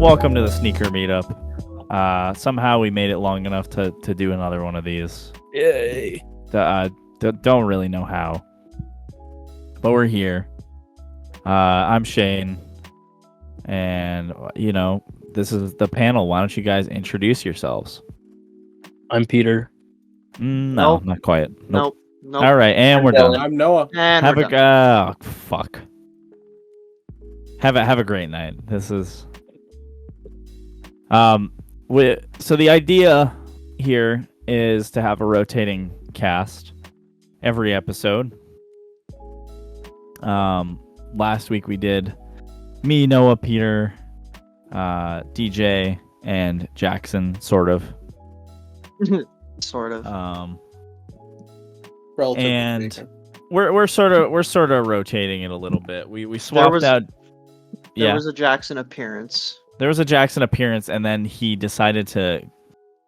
Welcome to the sneaker meetup. Somehow we made it long enough to do another one of these. Yay. Don't really know how, but we're here. I'm Shane, and this is the panel. Why don't you guys introduce yourselves? I'm Peter. No, Nope. not quite. Nope. All right, and we're done. I'm Noah. And Have we're a done. fuck. Have a great night. This is so the idea here is to have a rotating cast every episode. Last week we did me, Noah, Peter, DJ, and Jackson, sort of. Sort of. Relatively And speaking. we're sort of rotating it a little bit. We swapped out. There was a Jackson appearance. There was a Jackson appearance, and then he decided to.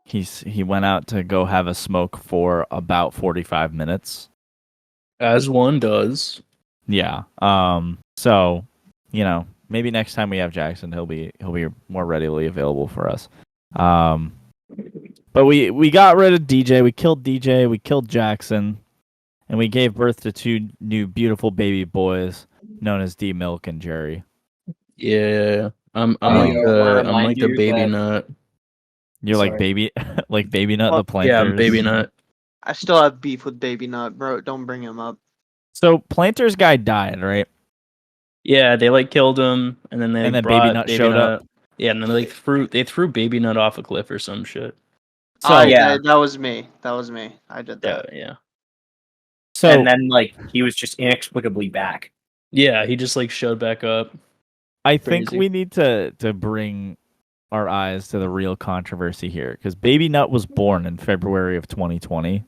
He went out to go have a smoke for about 45 minutes. As one does. Yeah. So, maybe next time we have Jackson, he'll be more readily available for us. But we got rid of DJ. We killed Jackson, and we gave birth to two new beautiful baby boys known as Dmilk and Jerry. Yeah. I'm wanna like the baby nut. You're like Sorry. baby nut the planters. Yeah, I'm baby nut. I still have beef with Baby Nut, bro. Don't bring him up. So planters guy died, right? Yeah, they killed him, and then And then brought Baby Nut showed up. Yeah, and then they threw baby nut off a cliff or some shit. So that was me. I did Yeah, that. yeah. So And then he was just inexplicably back. Yeah, he just showed back up. I think Crazy. we need to bring our eyes to the real controversy here, because Baby Nut was born in February of 2020,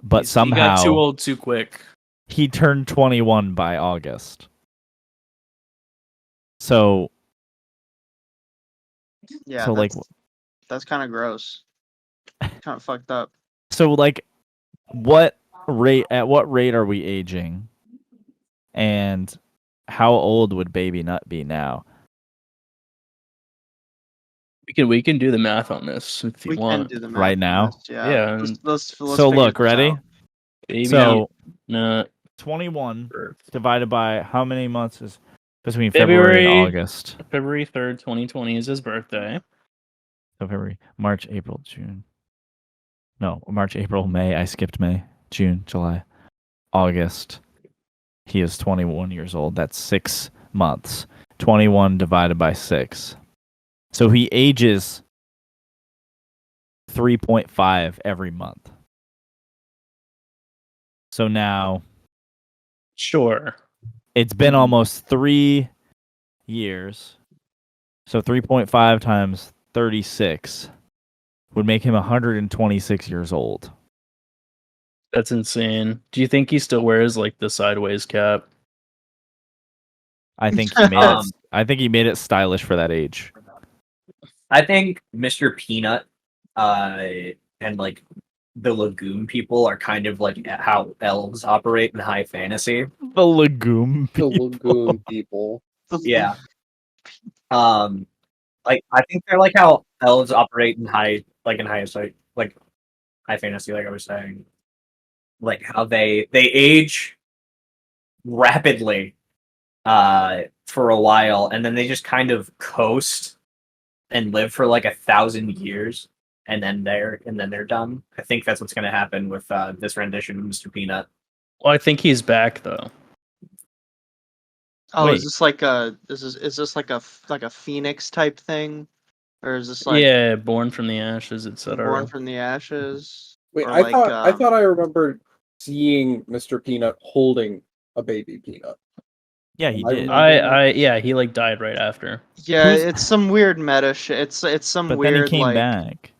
but somehow he got too old too quick. he turned 21 by August. So Yeah. so that's kind of gross. Kind of fucked up. at what rate are we aging, and how old would Baby Nut be now? We can do the math on this if you We want. can do the math right on now? this, Yeah. Yeah. Let's So figure look, this ready? out. Baby So nut 21 birth. divided by how many months is between February and February. August? February 3rd, 2020 is his birthday. So February, March, April, June. No, March, April, May. I skipped May. June, July, August. He is 21 years old. That's 6 months. 21 divided by 6. So he ages 3.5 every month. So now Sure. it's been almost 3 years. So 3.5 times 36 would make him 126 years old. That's insane. Do you think he still wears the sideways cap? I think he made it. I think he made it stylish for that age. I think Mr. Peanut and the Lagoon people are kind of like how elves operate in high fantasy. The legume. The people. Lagoon people. Yeah. I think they're like how elves operate in high fantasy, like I was saying. Like how they age rapidly for a while, and then they just kind of coast and live for 1,000 years, and then they're done. I think that's what's going to happen with this rendition of Mr. Peanut. Well, I think he's back though. Oh, Wait. is this like a phoenix type thing, or is this Yeah, born from the ashes, etc. born from the ashes? Wait, Or I thought I remembered seeing Mr. Peanut holding a baby peanut. Yeah, he I did. Yeah, he died right after. Yeah, Who's- it's some weird meta shit. It's some But weird then he came like. back.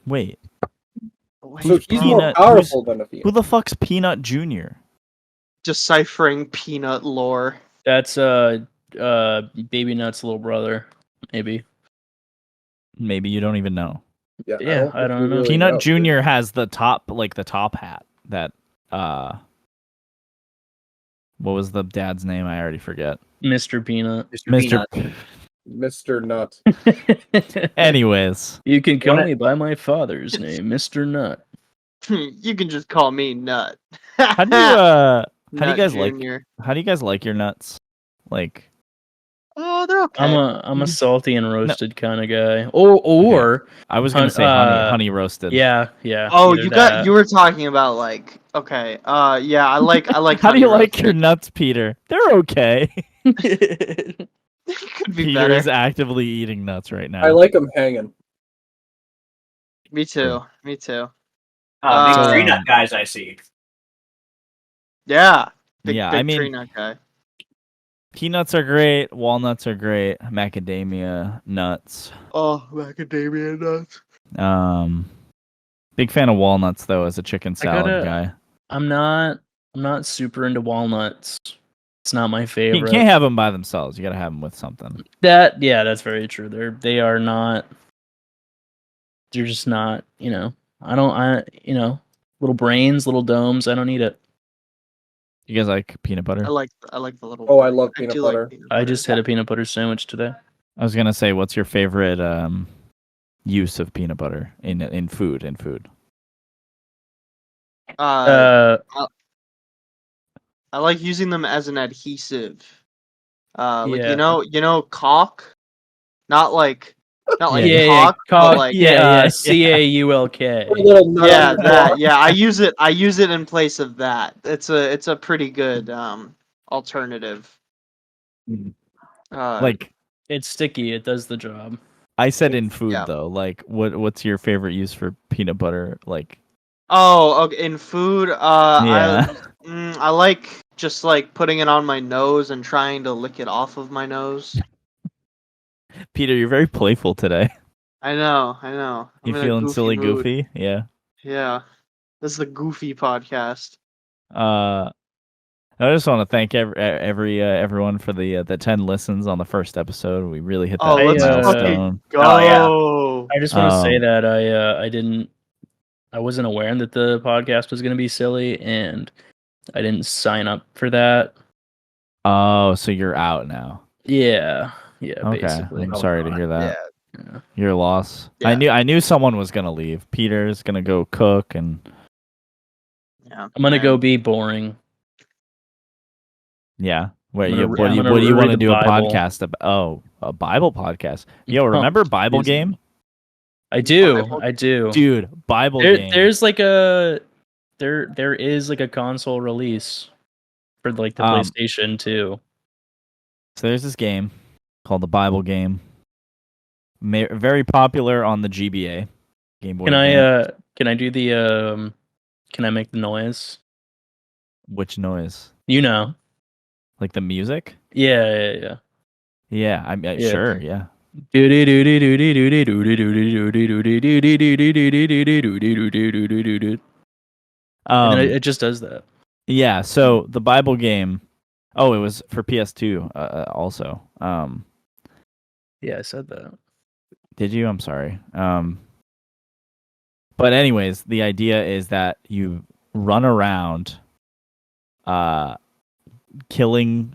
Wait, Wait, So he's more Peanut? powerful than a who peanut. the fuck's Peanut Jr.? deciphering peanut lore. That's Baby Nut's little brother, maybe. Maybe you don't even know. Yeah, I think don't we know. really Peanut know. Jr. has the top hat that what was the dad's name? I already forget. Mr. Peanut. Mr. Peanut. Mr. Nut. Anyways, You can call Wanna- me by my father's name, Mr. Nut. You can just call me Nut. how do you Nut guys like Junior. how do you guys like your nuts? Like, Oh, they're okay. I'm a salty and roasted kind of guy. Or I was gonna say honey roasted. yeah. Oh, either you that. were talking about like okay. Yeah, I like How do you honey like your nuts, Peter? They're okay. roasted. Could be Peter better. is actively eating nuts right now. I like them hanging. Me too. Me too. These Uh, tree nut guys I see. Yeah. Big I mean, tree nut guy. peanuts are great. Walnuts are great. Macadamia nuts. Oh, macadamia nuts. Big fan of walnuts though, as a chicken salad gotta- guy. I'm not super into walnuts. It's not my You favorite. can't have them by themselves. You gotta have them with something. That's very true. They are not. They're just not. Little brains, little domes. I don't need it. You guys like peanut butter? I like the little. Oh, I love I peanut do butter. like peanut I butter. just had a peanut butter sandwich today. I was gonna say, what's your favorite use of peanut butter in food? I like using them as an adhesive. Like Yeah. you know caulk, not like Yeah. caulk, but Caulk, like yeah. CAULK. A little nut yeah, on the that. block. Yeah, I use it in place of that. It's a pretty good alternative. Mhm. Like It's sticky. It does the job. I said in food Yeah. though. Like what's your favorite use for peanut butter? Like oh, okay, in food, yeah. I like just like putting it on my nose and trying to lick it off of my nose. Peter, you're very playful today. I know. You I'm in a feeling goofy silly mood. goofy? Yeah. Yeah, this is the goofy podcast. I just want to thank everyone for the 10 listens on the first episode. We really hit that Oh, let's milestone. fucking go. Oh, I just want to say Um, that I wasn't aware that the podcast was going to be silly, and I didn't sign up for that. Oh, so you're out now. Yeah, Okay. basically. I'm sorry to hear that. Yeah. Your loss. Yeah. I knew someone was gonna leave. Peter's gonna go cook and Yeah, I'm gonna go be boring. yeah. What I'm you gonna what do you read what do you want to the do a Bible. podcast about? Oh, a Bible podcast. Yo, Oh, remember Bible excuse me. game? I do. Bible? I do. Dude, Bible There, game. there's like a there is like a console release for like the PlayStation 2. So there's this game called the Bible game. Very popular on the GBA. Game Boy. Can Advance. I do the can I make the noise? Which noise? You know. Like the music? Yeah. Yeah, I'm Yeah. sure. Yeah. And then it just does that. Yeah. So the Bible game. Oh, it was for PS2. Also. Yeah, I said that. Did you? I'm sorry. But anyways, the idea is that you run around, killing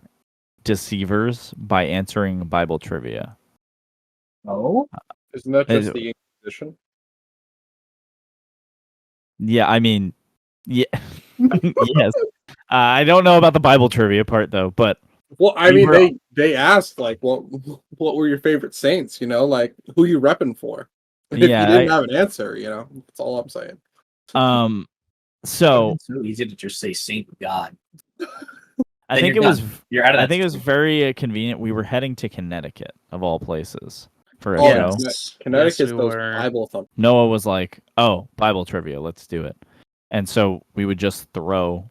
deceivers by answering Bible trivia. Oh, Isn't that just Is- the Inquisition? Yeah, I mean, yeah, yes. I don't know about the Bible trivia part though, but Well, I You mean, were- they asked like, what were your favorite saints? You know, like who you repping for? If Yeah, you didn't have an answer, you know, that's all I'm saying. so it's so easy to just say Saint God. I Then think it you're was. done. You're out of that. I think it was very convenient. We were heading to Connecticut, of all places, for a Oh, show. Connecticut's Yes, we those were. Bible thump. Noah was like, "Oh, Bible trivia, let's do it." And so we would just throw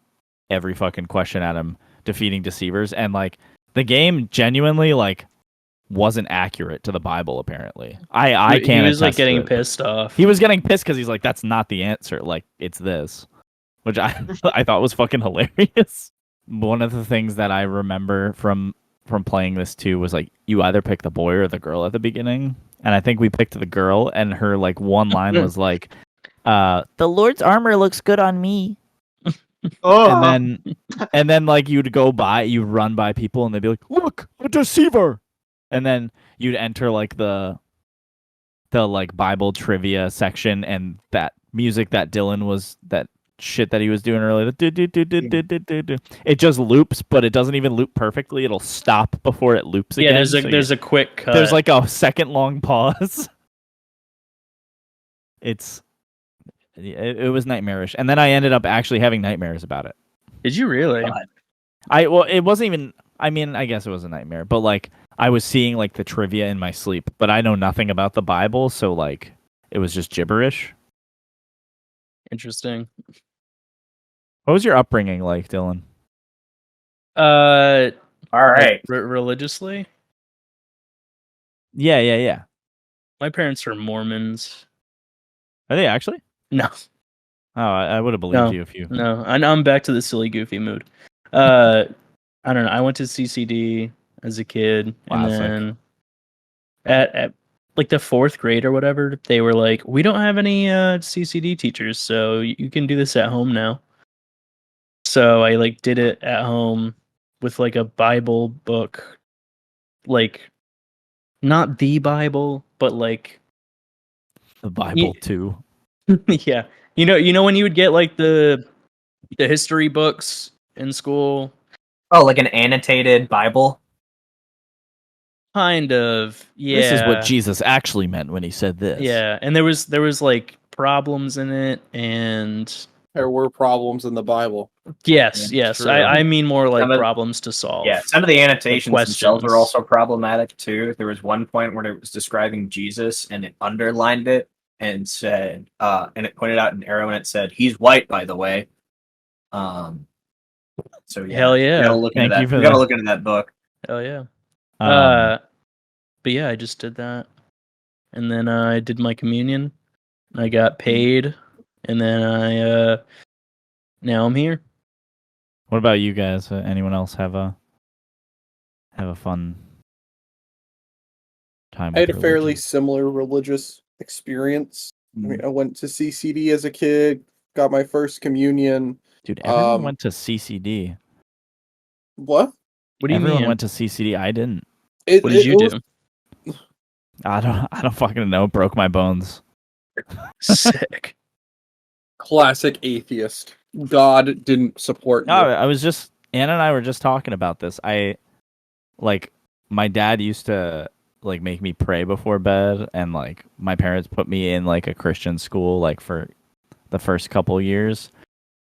every fucking question at him, defeating deceivers, and like the game genuinely like wasn't accurate to the Bible. Apparently, I can't. He was like attest to getting it. pissed off. He was getting pissed because he's like, "That's not the answer. Like, it's this," which I I thought was fucking hilarious. One of the things that I remember from playing this too was like you either pick the boy or the girl at the beginning, and I think we picked the girl, and her like one line was like, "The Lord's armor looks good on me," Oh, and then like you'd run by people and they'd be like, "Look, a deceiver," and then you'd enter like the like Bible trivia section, and that music that Dylan was that shit that he was doing earlier, it just loops, but it doesn't even loop perfectly. It'll stop before it loops Yeah, again. there's a quick cut. There's like a second long pause. It was nightmarish, and then I ended up actually having nightmares about it. Did you really? God. It wasn't even. I mean, I guess it was a nightmare, but like I was seeing like the trivia in my sleep, but I know nothing about the Bible, so like it was just gibberish. Interesting. What was your upbringing like, Dylan? All right. religiously, Yeah. my parents are Mormons. Are they actually? No, Oh, I would have believed you if you. no, I'm back to the silly, goofy mood. I don't know. I went to CCD as a kid, and Classic. then at like the fourth grade or whatever, they were like, "We don't have any CCD teachers, so you can do this at home now." So I like did it at home with like a Bible book, like not the Bible, but like The Bible too. yeah. You know when you would get like the history books in school? Oh, like an annotated Bible. Kind of. Yeah. This is what Jesus actually meant when he said this. Yeah, and there was like problems in it, and There were problems in the Bible. yes, Yeah, yes. true. I mean more like Some of- problems to solve. Yeah, some of the annotations themselves questions. are also problematic too. There was one point where it was describing Jesus and it underlined it and said, and it pointed out an arrow and it said, "He's white, by the way." So yeah, Hell yeah. you gotta look into Thank you that. for You gotta that. look into that book. Hell yeah. Um, But yeah, I just did that, and then I did my communion. I got paid, and then I now I'm here. what about you guys? Anyone else have a fun time? I had a with fairly religion? similar religious experience. I Mm. mean, I went to CCD as a kid, got my first communion. Dude, everyone Um, went to CCD. What? What do you Everyone mean? went to CCD. I didn't. What did you was do? I don't fucking know. Broke my bones. Sick. classic atheist. God didn't support No, you. I was just Anna and I were just talking about this. Like my dad used to like make me pray before bed, and like my parents put me in like a Christian school like for the first couple years,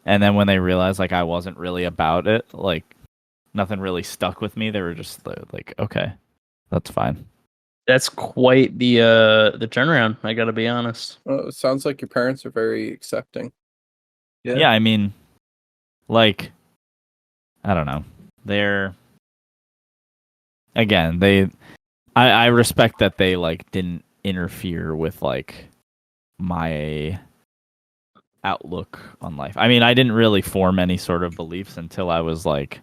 and then when they realized like I wasn't really about it, like nothing really stuck with me. They were just like, okay, that's fine. That's quite the turnaround. I got to be honest. It sounds like your parents are very accepting. Yeah, I mean, like, I don't know. They're again, I respect that they like didn't interfere with like my outlook on life. I mean, I didn't really form any sort of beliefs until I was like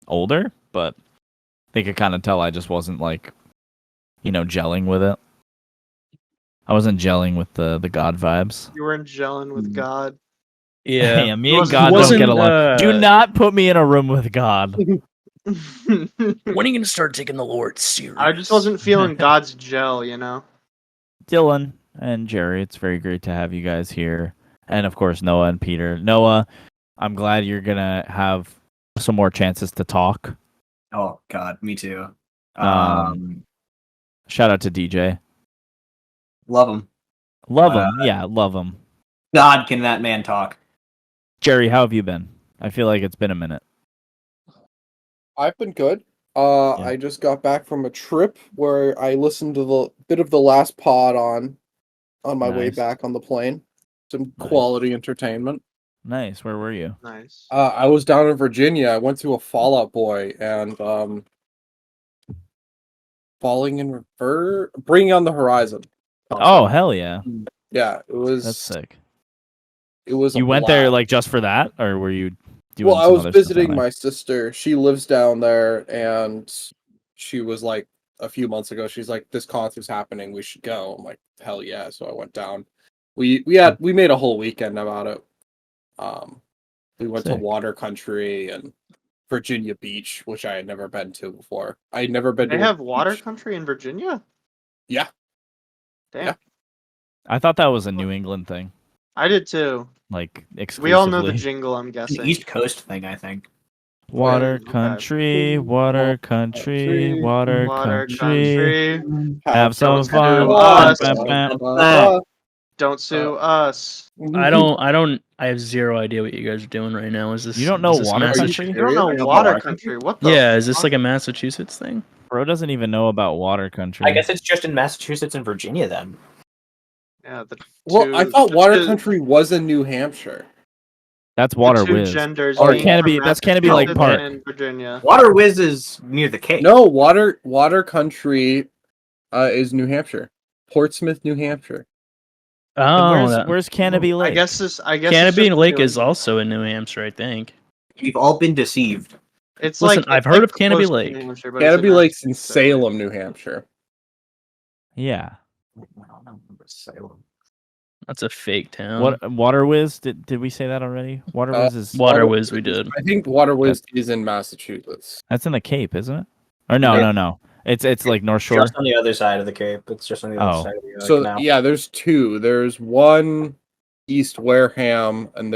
older, but they could kind of tell I just wasn't like, gelling with it. I wasn't gelling with the God vibes. you weren't gelling with God. Yeah. Yeah, me He and God don't wasn't, get along. Do not put me in a room with God. When are you gonna start taking the Lord serious? I just wasn't feeling God's gel, you know. Dylan and Jerry, it's very great to have you guys here. And of course, Noah and Peter. Noah, I'm glad you're going to have some more chances to talk. Oh God, me too. Shout out to DJ. Love him. Love him. Yeah, love him. God, can that man talk? Jerry, how have you been? I feel like it's been a minute. I've been good. Yeah. I just got back from a trip where I listened to the bit of the last pod on my way Nice. back on the plane. Some Nice. quality entertainment. Nice. Where were you? Nice. I was down in Virginia. I went to a Fall Out Boy and Falling in Reverse, Bringing on the Horizon. Oh, hell yeah. Yeah, it was. That's sick. It was. You went there like just for that, or were you doing Well, I some was other stuff visiting down there? my sister. She lives down there, and she was like a few months ago. She's like, "This concert's happening. We should go." I'm like, "Hell yeah!" So I went down. We made a whole weekend about it. We went to Sick. Water Country and Virginia Beach, which I had never been to before. I had never been They to a have water beach. country in Virginia. Yeah. Damn, Yeah. I thought that was a New England thing, I did too. like We all know the exclusively. jingle. I'm It's an guessing. East Coast thing, I think. Water Okay. country, water country, water Water country. country. Have some Don't fun. sue Bam, us. bam, bam. Don't sue us. I have zero idea what you guys are doing right now. Is this You don't know is this water Massachusetts? country? You don't know I know water water country? What the? Yeah, is this fuck? like a Massachusetts thing? Bro doesn't even know about water country. I guess it's just in Massachusetts and Virginia then. Yeah, the Well, I two- thought the Water two- Country was in New Hampshire. That's the Water two Whiz. genders Or being Canopy. from That's Canopy Lake Massachusetts Park. and Virginia. Water Whiz is near the Cape. No, Water Country is New Hampshire. Portsmouth, New Hampshire. And Oh, where's Canopy Lake? I guess it's Canopy just Lake New is England. also in New Hampshire, I think. We've all been deceived. It's Listen, like I've it's heard like of Canopy close to Lake. New Hampshire, but it's Canopy in Lake's in Massachusetts. Salem, New Hampshire. Yeah. I don't remember Salem. That's a fake town. What Water Whiz? Did we say that already? Water Whiz is Water Whiz, we did. I think Water Whiz is in Massachusetts. that's in the Cape, isn't it? Or no, Yeah. no, no. It's like North Shore. Just on the other side of the Cape. It's just on the other Oh. side of the So canal. yeah, there's two. There's one East Wareham, and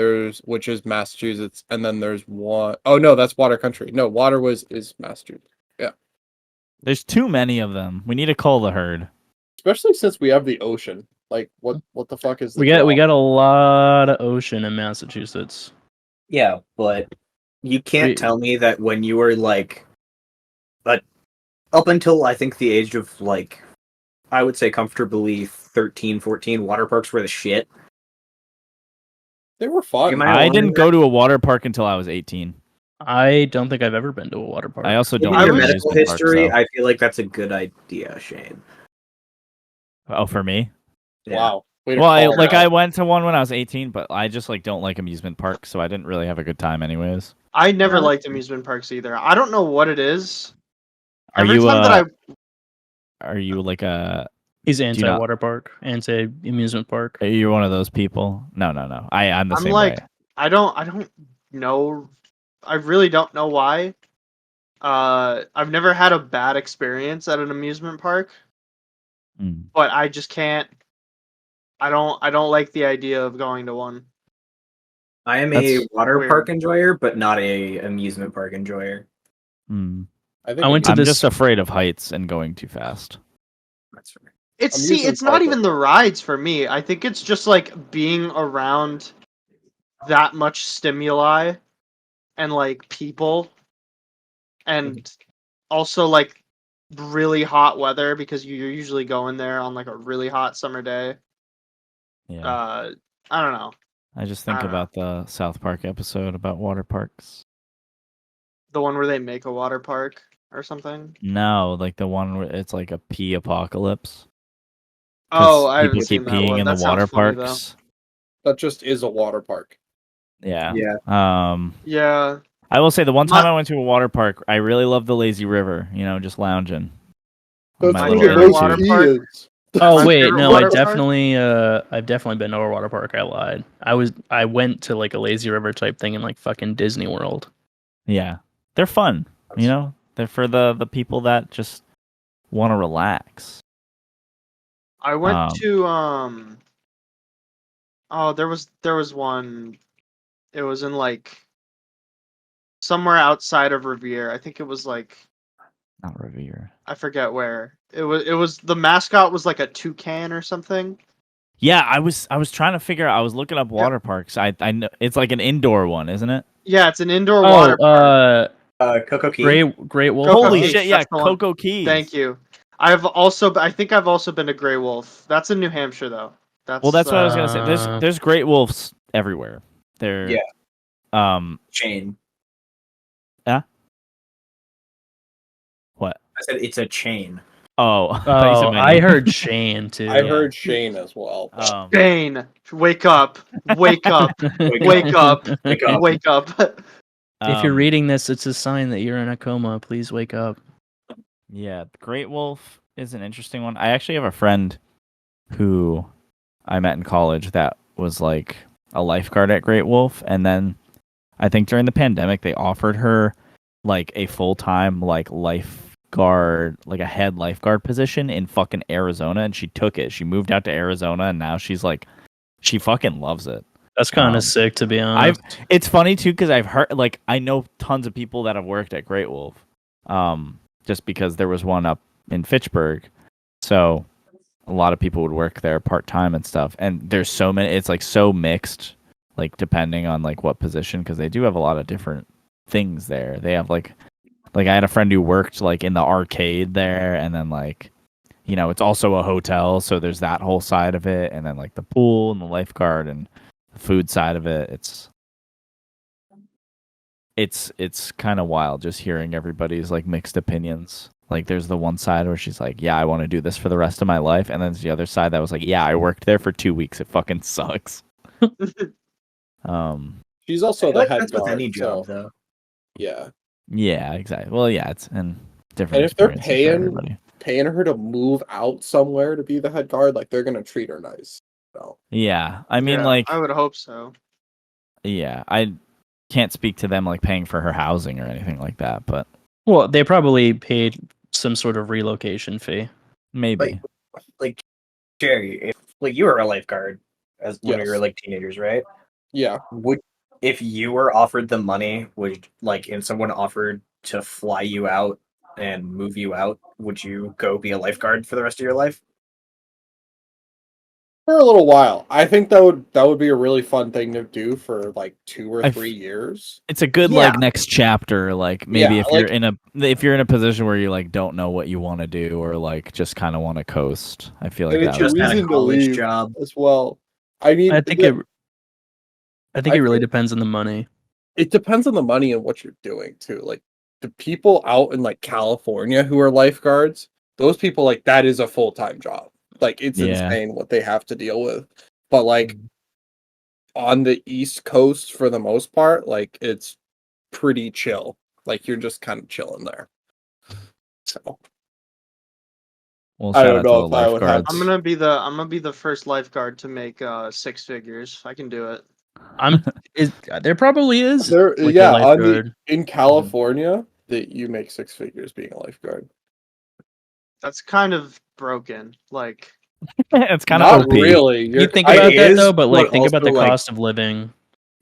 which is Massachusetts, and then there's one oh no, that's Water Country. No, Water Whiz is Massachusetts. There's too many of them. We need to call the herd. Especially since we have the ocean. Like what the fuck is the We draw? got a lot of ocean in Massachusetts. Yeah, but you can't We- tell me that when you were like, but up until I think the age of like, I would say comfortably 13, 14, water parks were the shit. They were fun. Am I I wrong didn't in go to a water park until I was 18. I don't think I've ever been to a water park. I also don't Given your like medical amusement parks, history, though. I feel like that's a good idea, Shane. Oh, for me? Yeah. Wow. Way to Well, I call it I out. went to one when I was 18, but I just like don't like amusement parks, so I didn't really have a good time anyways. I never Yeah. liked amusement parks either. I don't know what it is. Are Every you time that are you like a He's you not- anti-water park, anti-amusement park. are you one of those people? No, no, no. I'm the I'm same like way. I don't know. I really don't know why. I've never had a bad experience at an amusement park, Mm. but I just can't. I don't like the idea of going to one. I am That's a water weird. park enjoyer, but not a amusement park enjoyer. Mm. think I went to I'm this- just afraid of heights and going too fast. That's right. It's not even the rides for me. I think it's just like being around that much stimuli and like people and also like really hot weather because you're usually going there on like a really hot summer day. Yeah. I don't know. I just think I don't about the South Park episode about water parks. The one where they make a water park or something. No, like the one where it's like a pee apocalypse. 'Cause Oh, I people haven't seen keep that peeing one. in That the water sounds funny, though. parks. That just is a water park. Yeah. Yeah. Yeah. I will say the one time My- I went to a water park, I really loved the lazy river. You know, just lounging. on That's my my little favorite inner water tube. park. Oh My wait, favorite no, water I've park? definitely been to a water park. I lied. I went to like a lazy river type thing in like fucking Disney World. Yeah, they're fun. You know, they're for the people that just want to relax. I went Um, to oh, there was one. It was in like somewhere outside of Revere. I think it was like Not Revere. I forget where. It was the mascot was like a toucan or something. Yeah, I was trying to figure out. I was looking up water parks. I know it's like an indoor one, isn't it? Yeah, it's an indoor water park. Coco Key. Great Wolf. Coco Holy Keys, shit! Yeah, that's the one. Coco Keys. Thank you. I think I've also been to Grey Wolf. That's in New Hampshire though. That's Well, that's what I was gonna say. There's great wolves everywhere. They're Chain. What? I said it's a chain. Oh, I thought you said Oh, my I name. heard Shane too. I heard Shane as well. Bane, wake up, wake up, wake up, Wake up. wake up. If you're Um, reading this, it's a sign that you're in a coma. Please wake up. Yeah, Great Wolf is an interesting one. I actually have a friend who I met in college that was like a lifeguard at Great Wolf, and then I think during the pandemic they offered her like a full-time like lifeguard, like a head lifeguard position in fucking Arizona, and she took it. She moved out to Arizona, and now she's like, she fucking loves it. That's kind of sick, to be honest. It's funny too because I've heard, like, I know tons of people that have worked at Great Wolf, just because there was one up in Fitchburg, so a lot of people would work there part time and stuff. And there's so many, it's like so mixed, like depending on like what position, because they do have a lot of different things there. They have like I had a friend who worked like in the arcade there, and then like, you know, it's also a hotel, so there's that whole side of it, and then like the pool and the lifeguard and the food side of it. It's kind of wild just hearing everybody's like mixed opinions. Like there's the one side where she's like, yeah, I want to do this for the rest of my life, and then there's the other side that was like, yeah, I worked there for 2 weeks, it fucking sucks. She's also I feel the like head that's with guard, any job, so though. yeah. Yeah, exactly. Well, yeah, it's and different And if they're experiences for everybody. paying her to move out somewhere to be the head guard, like they're gonna treat her nice. So Yeah, I mean, Yeah, like, I would hope so. yeah, I can't speak to them like paying for her housing or anything like that, but Well, they probably paid some sort of relocation fee. maybe. Like Jerry, if like you were a lifeguard as when you were Yes. like teenagers, right? yeah. Would if you were offered the money, would like and someone offered to fly you out and move you out, would you go be a lifeguard for the rest of your life? For a little while. I think that would be a really fun thing to do for like 2 or I've- 3 years. It's a good Yeah. like next chapter. Like maybe Yeah, if you're like- in a position where you like don't know what you want to do or like just kind of want to coast. I feel like And that it's would just be- had a reason to college leave job. as well. I mean, I think I it really think- depends on the money. it depends on the money and what you're doing too. Like the people out in like California who are lifeguards, those people, like, that is a full-time job. Like it's Yeah. insane what they have to deal with. But like on the East Coast for the most part, like it's pretty chill. Like you're just kind of chilling there. So Well, I shout don't out to know the if I would have- lifeguards. I'm gonna be the first lifeguard to make 6 figures. I can do it. There probably is. there, like, a yeah, on lifeguard. in California that you make 6 figures being a lifeguard. That's kind of broken. Like, It's kind of Not OP. really. You think I- about that is, though, but like but think about the also, like- cost of living.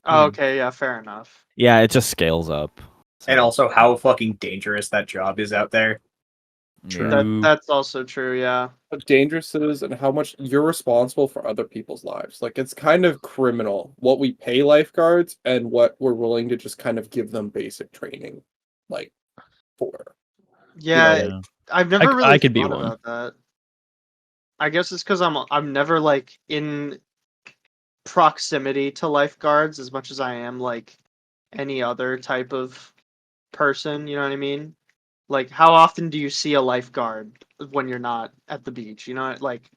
oh, okay, yeah, fair enough. Yeah, it just scales up. And also how fucking dangerous that job is out there. Yeah. That's also true. Yeah. how dangerous it is and how much you're responsible for other people's lives. Like it's kind of criminal what we pay lifeguards and what we're willing to just kind of give them basic training, like for. Yeah, Yeah. I've never I really could be thought one. about that. I guess it's because I'm never like in proximity to lifeguards as much as I am like any other type of person. You know what I mean? Like, how often do you see a lifeguard when you're not at the beach? You know, like,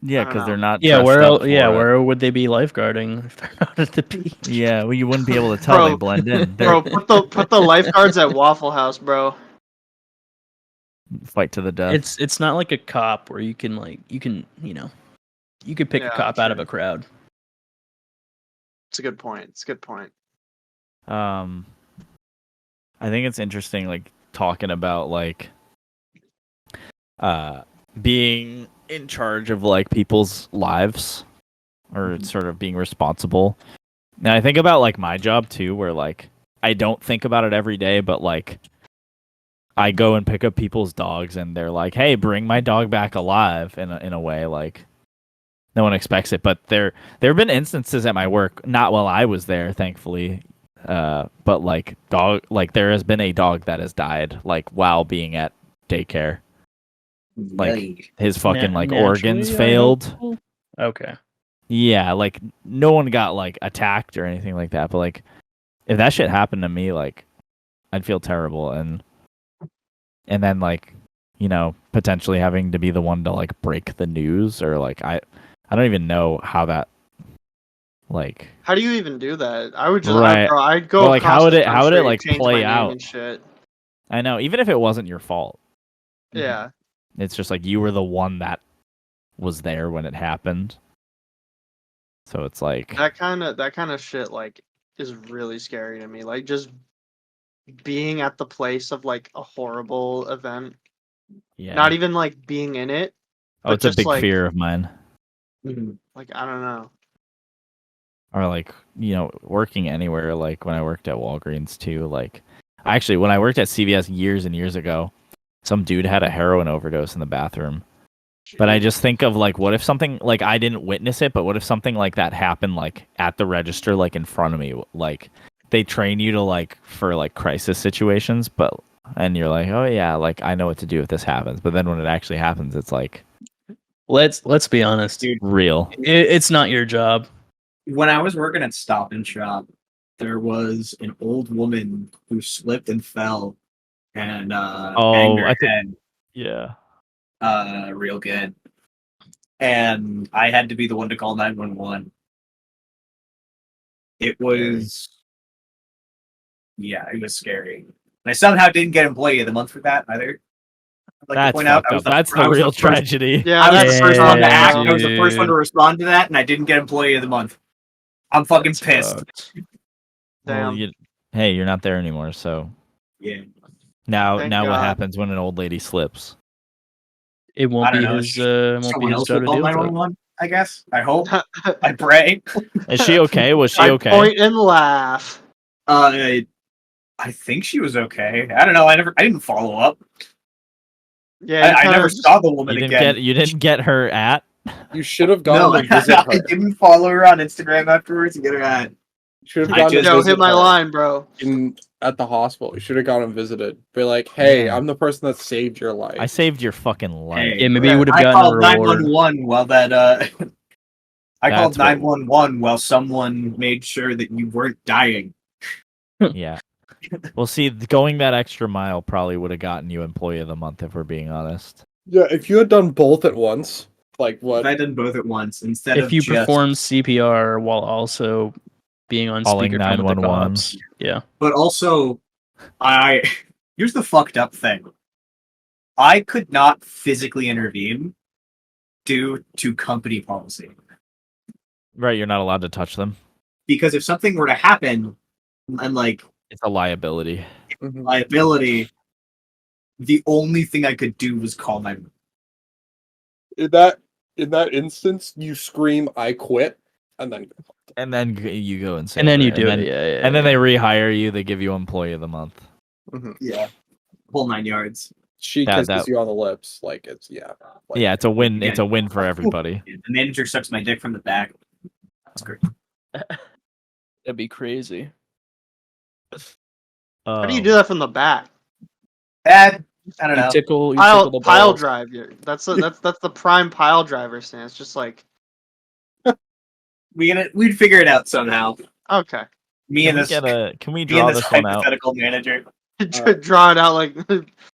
Yeah, I don't because they're know. not. Yeah, dressed where up el- yeah, for it. where would they be lifeguarding if they're not at the beach? Yeah, well, you wouldn't be able to tell. They Bro, blend in. bro, put the lifeguards at Waffle House, bro. Fight to the death. It's not like a cop where you can you could pick a Yeah, cop out of true. a crowd. It's a good point. It's a good point. I think it's interesting, like talking about like being in charge of like people's lives or sort of being responsible. And I think about like my job too, where like I don't think about it every day, but like I go and pick up people's dogs and they're like, "Hey, bring my dog back alive," in a way like no one expects it. But there have been instances at my work, not while I was there, thankfully, but like there has been a dog that has died like while being at daycare. Like Yikes. his fucking Na- like naturally, organs I failed. hope. Okay. Yeah, like no one got like attacked or anything like that, but like if that shit happened to me, like I'd feel terrible and then like, you know, potentially having to be the one to like break the news or like I don't even know how that like How do you even do that? I would just, Right. I'd go. Well, like, across how would the it- how would it, country, like, change play my name out? and shit. I know, even if it wasn't your fault. Yeah. It's just like you were the one that was there when it happened. So it's like That kind of shit like is really scary to me. Like just being at the place of like a horrible event. Yeah. Not even like being in it, Oh, but it's a just big like fear of mine. like I don't know. Or like, working anywhere, like when I worked at Walgreens too, like actually when I worked at CVS years and years ago, some dude had a heroin overdose in the bathroom. But I just think of like, what if something like, I didn't witness it, but what if something like that happened like at the register, like in front of me? Like they train you to like for like crisis situations, and you're like, oh yeah, like I know what to do if this happens. But then when it actually happens, it's like Let's be honest, Dude, real. it's not your job. when I was working at Stop and Shop, there was an old woman who slipped and fell and banged her I think head yeah. real good. And I had to be the one to call 911. It was it was scary. And I somehow didn't get employee of the month for that either. I'd like to That's point out fucked I up. was the, That's I the was real the first, tragedy. Yeah, I was that's the first one to act. Yeah, I was the first one to dude. respond to that, and I didn't get employee of the month. I'm fucking That's pissed. fucked. Well, damn. hey, you're not there anymore, so Yeah. now Thank what God. happens when an old lady slips? It I won't don't be know. his won't be Someone his else job will to call deal with it. 911, I guess. I hope. I pray. Is she okay? Was she I okay? point and laugh. I think she was okay. I don't know. I didn't follow up. Yeah, you I kinda never just- saw the woman again. You didn't get her at. You should have No, gone to visit I her. didn't follow her on Instagram afterwards to get her at. You should have I gone to just- Yo, visit hit my her line, bro. at the hospital. You should have gone and visited. Be like, hey, Yeah. I'm the person that saved your life. I saved your fucking life. Hey, Yeah, maybe Yeah, you would have I gotten a called reward. 911 while that I called That's what- 911 while someone made sure that you weren't dying. Yeah. Well, see, going that extra mile probably would have gotten you employee of the month if we're being honest. Yeah, if you had done both at once, like If what? I did both at once instead of If you just, perform CPR while also being on Calling speakerphone with the 911. cops. Yeah. but also here's the fucked up thing. I could not physically intervene due to company policy. Right, you're not allowed to touch them. Because if something were to happen and like It's a liability. Mhm. liability, the only thing I could do was call my In that instance, you scream, "I quit," and then And then you go and say And then you it, do and it. then, Yeah. and then they rehire you. They give you employee of the month. yeah, whole 9 yards. she That- kisses you on the lips, like it's like, Yeah, it's a win. Yeah. It's a win for everybody. The manager sucks my dick from the back. That's great. That'd be crazy. How do you do that from the back? Bad. I don't know. You tickle the Pile balls. drive. That's the prime pile driver stance. Just like We'd figure it out somehow. okay, Me and this Can we me and draw this this one out? hypothetical manager. draw it out like.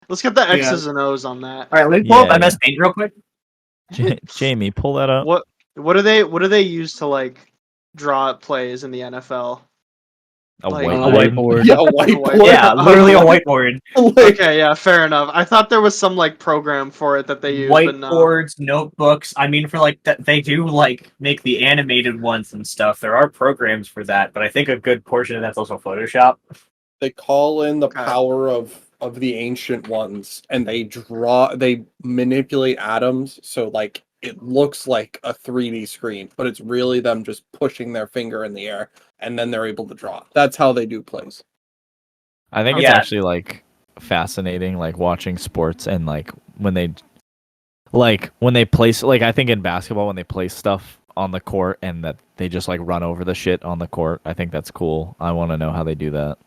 Let's get the X's and O's on that. All right, let me pull up Yeah, MS Paint real quick. Jamie, pull that up. What do they use to like draw up plays in the NFL? A like- whiteboard. whiteboard. yeah, a whiteboard. Yeah, literally a whiteboard. Like, Okay, yeah, fair enough. I thought there was some like program for it that they use, but no. Whiteboards, notebooks. I mean, for like they do like make the animated ones and stuff. There are programs for that, but I think a good portion of that's also Photoshop. they call in the Okay. power of the ancient ones, and they manipulate atoms so like it looks like a 3D screen, but it's really them just pushing their finger in the air, and then they're able to draw. That's how they do plays. I think it's Yeah. actually like fascinating, like watching sports and like when they place, like I think in basketball when they place stuff on the court and that they just like run over the shit on the court. I think that's cool. I want to know how they do that.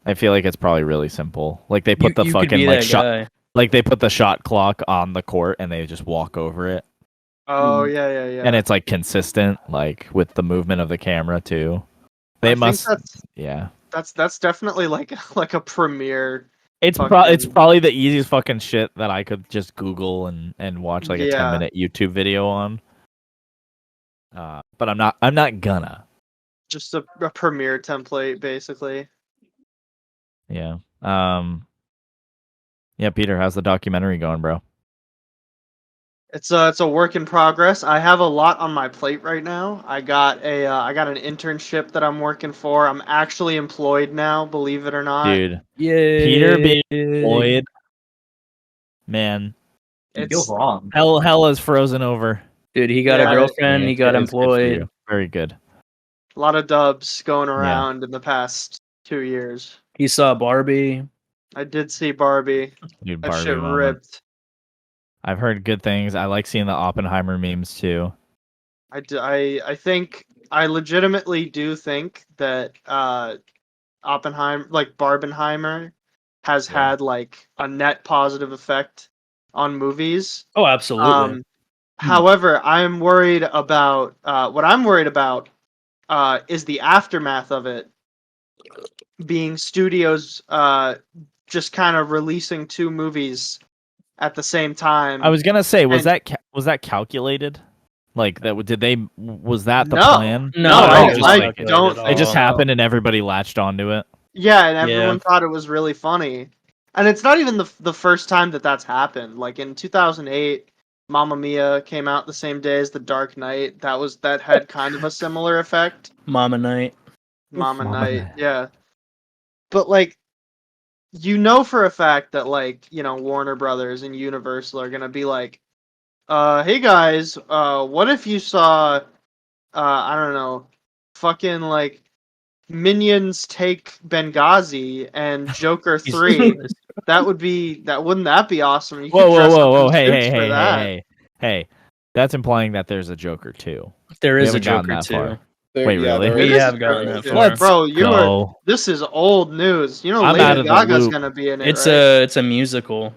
I feel like it's probably really simple. Like they put the you could fucking be like that shot, guy. like they put the shot clock on the court and they just walk over it, Oh yeah. and it's like consistent, like with the movement of the camera too. They I must, think yeah. that's definitely like a premiere. It's fucking- probably the easiest fucking shit that I could just Google and watch like a Yeah. 10-minute YouTube video on. But I'm not gonna. Just a premiere template, basically. Yeah. Yeah, Peter, how's the documentary going, bro? It's a work in progress. I have a lot on my plate right now. I got an internship that I'm working for. I'm actually employed now, believe it or not. Dude, Yay. Peter being employed, man, It feels It's wrong. hell is frozen over. Dude, he got Yeah, a girlfriend, Yeah, he got it's good for employed. you. Very good. a lot of dubs going around in the past 2 years. He saw Barbie. I did see Barbie. Dude, That Barbie shit moment. ripped. I've heard good things. I like seeing the Oppenheimer memes too. I think I legitimately do think that Oppenheimer, like Barbenheimer, has Yeah. had like a net positive effect on movies. Oh, absolutely. However, I'm worried about what I'm worried about is the aftermath of it being studios just kind of releasing 2 movies at the same time. I was gonna say, was And- that calculated? Like that? Did they? Was that the No. plan? No, Oh, I just don't like think don't at think it just so. happened and everybody latched onto it. Yeah, and Yeah. everyone thought it was really funny. And it's not even the first time that that's happened. Like in 2008, Mamma Mia came out the same day as The Dark Knight. That had kind of a similar effect. Mama Night. Mama Mama Night, Night. yeah. But like you know for a fact that like, Warner Brothers and Universal are going to be like, hey guys, what if you saw I don't know, fucking like Minions Take Benghazi and Joker 3. Wouldn't that be awesome? You could dress up Whoa! in suits for that. Hey! That's implying that there's a Joker too. There We is a haven't gotten Joker that too. far. Wait, really? We There is have a gotten Joker that too. far. Let's Bro, go. this is old news. You know I'm out Lady of the Gaga's loop. gonna be in it, It's right? a musical.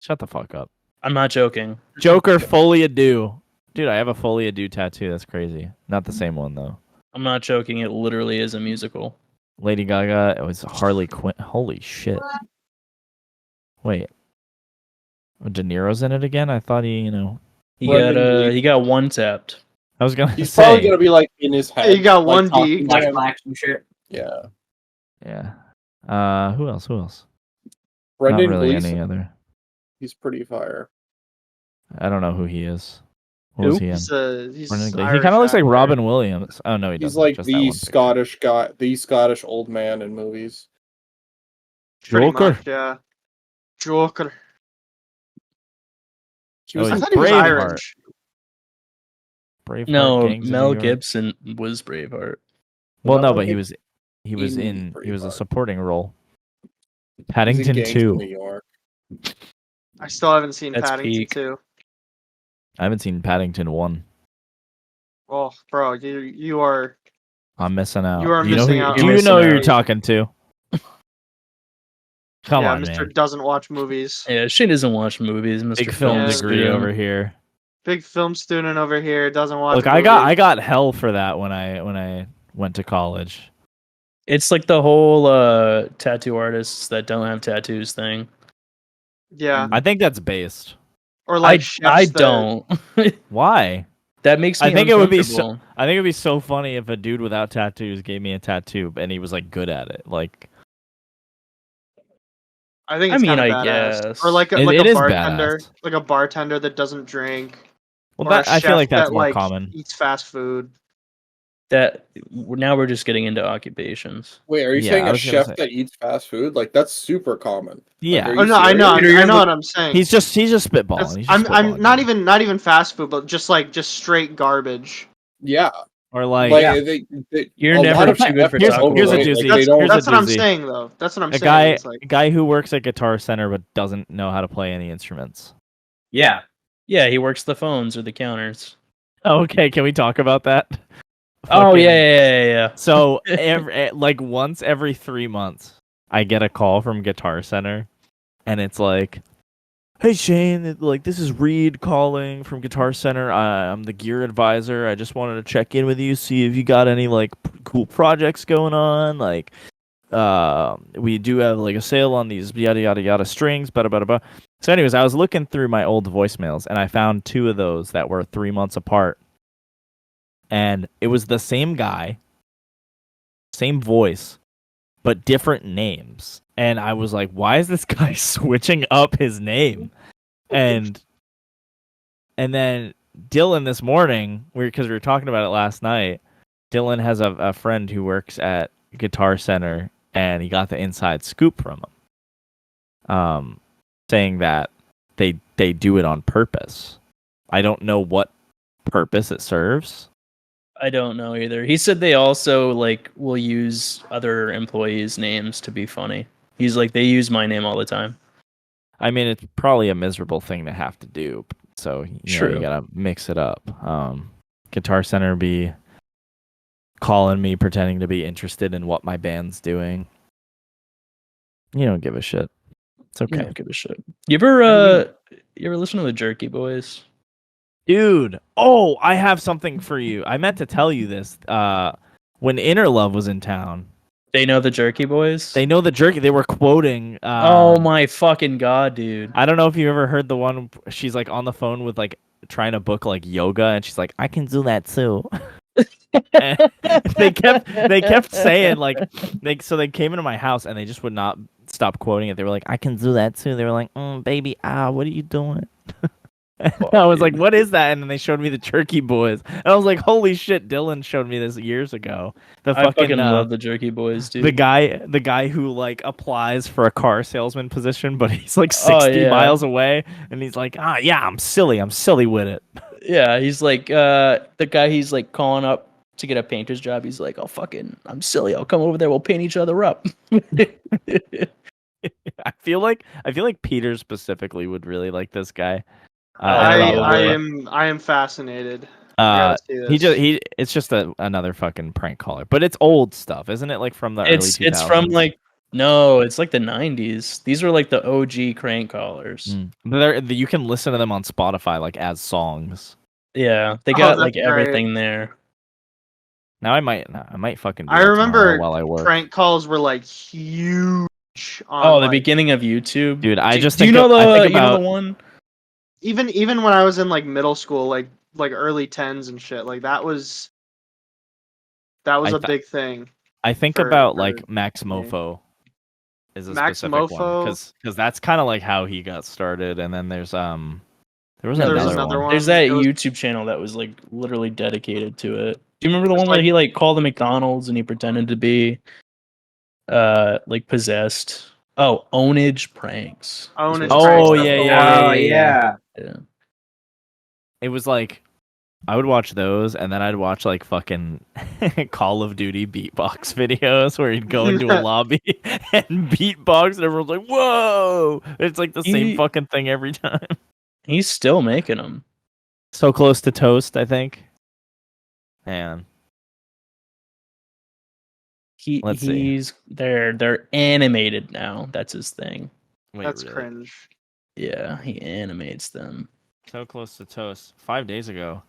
Shut the fuck up. I'm not joking. Joker Folie Ado. Dude, I have a Folie Ado tattoo. That's crazy. Not the same one though. I'm not joking. It literally is a musical. Lady Gaga. It was Harley Quinn. Holy shit. Wait. De Niro's in it again? I thought he, He got one tapped. I was gonna He's say. probably gonna be like in his head. You got like, 1D. talking to Like him. blacks and shit. Yeah. Yeah. Who else? Brendan Not really Gleeson. any other. He's pretty fire. I don't know who he is. What Who? was he in? He's Brendan Gleeson. He Irish kind of looks like actor. Robin Williams. Oh no, he He's doesn't. like Just that the one picture. Scottish guy, the Scottish old man in movies. Pretty Joker. much, yeah. Joker. He was Oh, I he's thought he was Braveheart. Irish. Braveheart, No, Gangs of Mel New York. Gibson was Braveheart. Well, no, Mel but he Gibson was in he was a Braveheart. supporting role. He's in Paddington Gangs of 2. New York. I still haven't seen That's Paddington peak. 2. I haven't seen Paddington 1. Oh, bro, you are I'm missing out. You are Do you know missing who, out do on you know who missing you're out. talking to? Come yeah, on, Mr. man. doesn't watch movies. Yeah, she doesn't watch movies. Mr. Big film Yeah. degree student. over here. Big film student over here doesn't watch Look, movies. I got hell for that when I went to college. It's like the whole tattoo artists that don't have tattoos thing. Yeah, I think that's based. or like I chefs that- don't. Why? That makes me I think it would be so. uncomfortable. I think it'd be so funny if a dude without tattoos gave me a tattoo and he was like good at it. Like I think I it's mean, kind of I badass. guess. Or like It a is bartender, badass. like a bartender that doesn't drink. well, Or a that I feel chef like that's that, more like, common. Eats fast food. That now we're just getting into occupations. Wait, are you Yeah, saying I a was gonna chef say- that eats fast food? Like that's super common. Yeah. Like, are Oh you no, I know, serious? I know what I'm saying. He's just spitballing. That's- He's just I'm spitballing. not even fast food, but just straight garbage. Yeah. or like, Like yeah. they You're a never lot of too good for chefs Taco here's a Bell. overrate, doozy. like, they don't. Here's a That's what I'm doozy. saying though. That's what I'm a saying. It's like, guy who works at Guitar Center but doesn't know how to play any instruments. Yeah. Yeah, he works the phones or the counters. Okay, can we talk about that? Oh Fucking- yeah. So like once every 3 months, I get a call from Guitar Center, and it's like, "Hey Shane, like this is Reed calling from Guitar Center. I'm the gear advisor. I just wanted to check in with you, see if you got any like cool projects going on. Like, we do have like a sale on these yada yada yada strings, blah blah blah." So, anyways, I was looking through my old voicemails, and I found 2 of those that were 3 months apart. And it was the same guy, same voice, but different names. And I was like, why is this guy switching up his name? And And then Dylan this morning, because we were talking about it last night. Dylan has a friend who works at Guitar Center, and he got the inside scoop from him, saying that they do it on purpose. I don't know what purpose it serves. I don't know either. He said they also like will use other employees' names to be funny. He's like, they use my name all the time. I mean, it's probably a miserable thing to have to do. So you gotta mix it up. Guitar Center be calling me, pretending to be interested in what my band's doing. You don't give a shit. It's okay. You don't give a shit. You ever listen to the Jerky Boys? Dude, oh, I have something for you. I meant to tell you this. When Inner Love was in town, They know the Jerky Boys? they know the jerky. They were quoting. Oh my fucking god, dude. I don't know if you ever heard the one. She's like on the phone with like trying to book like yoga, and she's like, "I can do that too." And they kept saying like they came into my house and they just would not stop quoting it. They were like, "I can do that too." They were like, "Baby, what are you doing?" And I was like, "What is that?" And then they showed me the Jerky Boys, and I was like, "Holy shit!" Dylan showed me this years ago. I fucking love the Jerky Boys, dude. the guy who like applies for a car salesman position, but he's like 60 miles away, and he's like, yeah, I'm silly with it. Yeah, he's like the guy he's like calling up to get a painter's job. He's like, I'm silly. I'll come over there. We'll paint each other up. I feel like Peter specifically would really like this guy. I am fascinated. I gotta see this. It's just another fucking prank caller, but it's old stuff, isn't it? Like from the early 2000s. It's from like no, it's like the 90s. These are like the OG crank callers. You can listen to them on Spotify like as songs. Yeah, they got like everything there. Now I might fucking. Do I remember while I work. prank calls were like huge. On, the beginning of YouTube, dude. Do you know the one? Even when I was in like middle school, like early 10s and shit, like that was a big thing. I think about like Max Mofo is a Max specific Mofo, one because that's kind of like how he got started, and then there's there was another one. There's that YouTube channel that was like literally dedicated to it. Do you remember the one where he like called the McDonald's and he pretended to be like possessed? Oh, Ownage Pranks. Ownage Pranks. Yeah. It was like I would watch those, and then I'd watch like fucking Call of Duty beatbox videos where he'd go into a lobby and beatbox, and everyone's like, "Whoa!" It's like the same fucking thing every time. He's still making them. So close to toast, I think. Man, they're animated now. That's his thing. Wait, that's really? cringe. Yeah, he animates them. So close to toast. 5 days ago.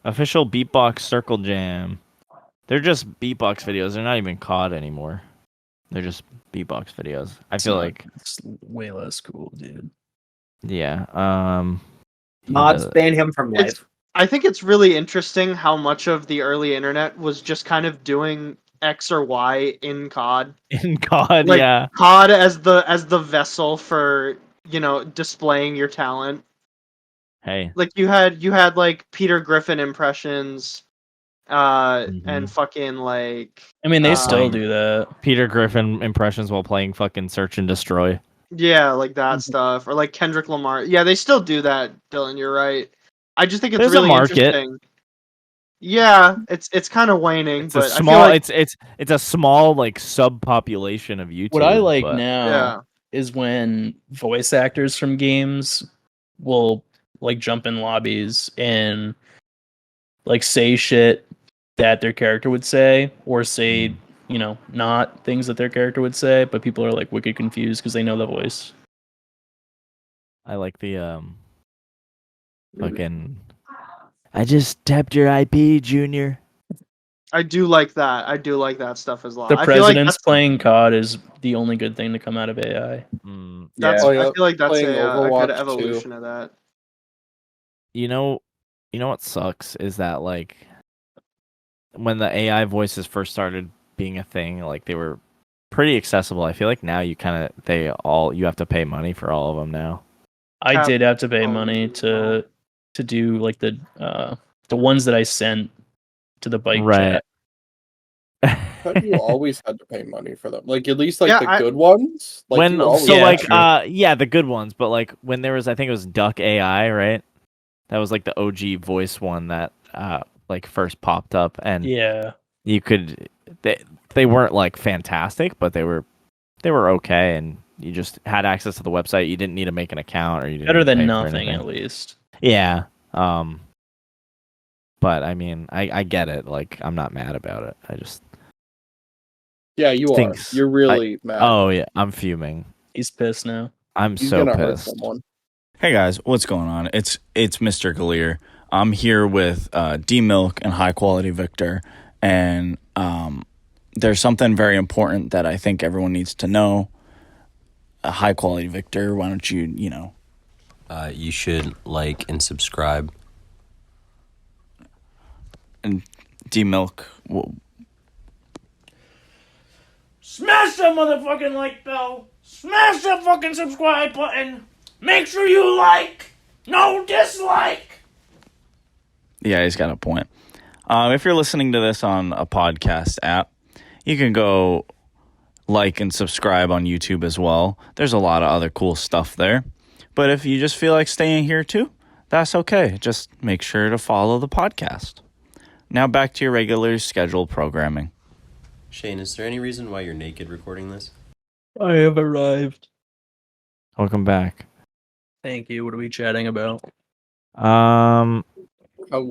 Official beatbox circle jam. They're just beatbox videos. They're not even COD anymore. They're just beatbox videos. I feel like it's way less cool, dude. Yeah. Mods ban him from life. I think it's really interesting how much of the early internet was just kind of doing X or Y in COD. In COD, like, yeah. COD as the vessel for, displaying your talent. Hey. Like you had like Peter Griffin impressions, and fucking like. I mean, they still do that. Peter Griffin impressions while playing fucking Search and Destroy. Yeah, like that stuff, or like Kendrick Lamar. Yeah, they still do that, Dylan. You're right. I just think it's really interesting. Yeah, it's kind of waning, but I feel like it's a small like subpopulation of YouTube. What I like now is when voice actors from games will like jump in lobbies and like say shit that their character would say, or say not things that their character would say, but people are like wicked confused because they know the voice. I like the fucking I just tapped your IP, Junior. I do like that. I do like that stuff as well. The president's playing COD is the only good thing to come out of AI. I feel like that's a good evolution of that. You know what sucks is that like when the AI voices first started being a thing, like they were pretty accessible. I feel like now you have to pay money for all of them now. I did have to pay money to to do like the ones that I sent to the bike Right. But you always had to pay money for them. Like at least like Yeah, the good ones. Like When you always so Yeah, like true. yeah, the good ones, but like when there was I think it was Duck AI, right? That was like the OG voice one that like first popped up, and Yeah. you could they weren't like fantastic, but they were okay, and you just had access to the website. You didn't need to make an account, or you didn't Better need to than pay for nothing, anything. at least. Yeah. But I mean, I get it. Like I'm not mad about it. I just Yeah, you are. stinks. You're really mad. Oh yeah, I'm fuming. He's pissed now. I'm He's so gonna hurt pissed. someone. Hey guys, what's going on? It's MrGaleer. I'm here with Dmilk and High Quality Victor, and there's something very important that I think everyone needs to know. High Quality Victor, why don't you You should like and subscribe. and Dmilk. Smash that motherfucking like bell. Smash that fucking subscribe button. Make sure you like. No dislike. Yeah, he's got a point. If you're listening to this on a podcast app, you can go like and subscribe on YouTube as well. There's a lot of other cool stuff there. But if you just feel like staying here too, that's okay. Just make sure to follow the podcast. Now back to your regular scheduled programming. Shane, is there any reason why you're naked recording this? I have arrived. Welcome back. Thank you. What are we chatting about? How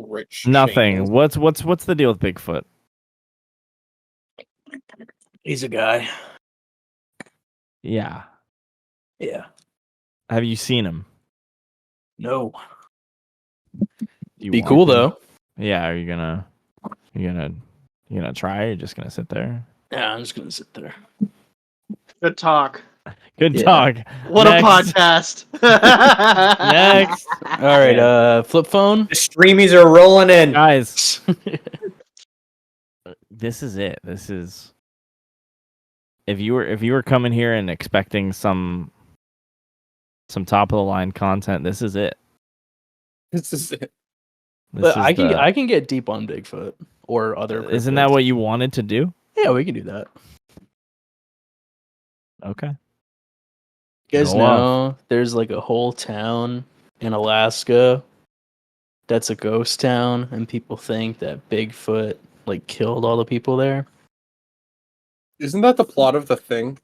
rich. Shane Nothing. is. What's the deal with Bigfoot? He's a guy. Yeah. Yeah. Have you seen him? No. You Be want cool to? though. Yeah. Are you gonna try? Or you're just gonna sit there. Yeah, I'm just gonna sit there. Good talk. Good Yeah. talk. What Next. a podcast. Next, All right, flip phone. The streamies are rolling in. guys. This is it. This is. If you were coming here and expecting some top of the line content, this is it. This is it. This But is I can get deep on Bigfoot or other. Isn't that cryptids. what you wanted to do? Yeah, we can do that. Okay. You guys Go off. know there's like a whole town in Alaska that's a ghost town, and people think that Bigfoot like killed all the people there. Isn't that the plot of the thing?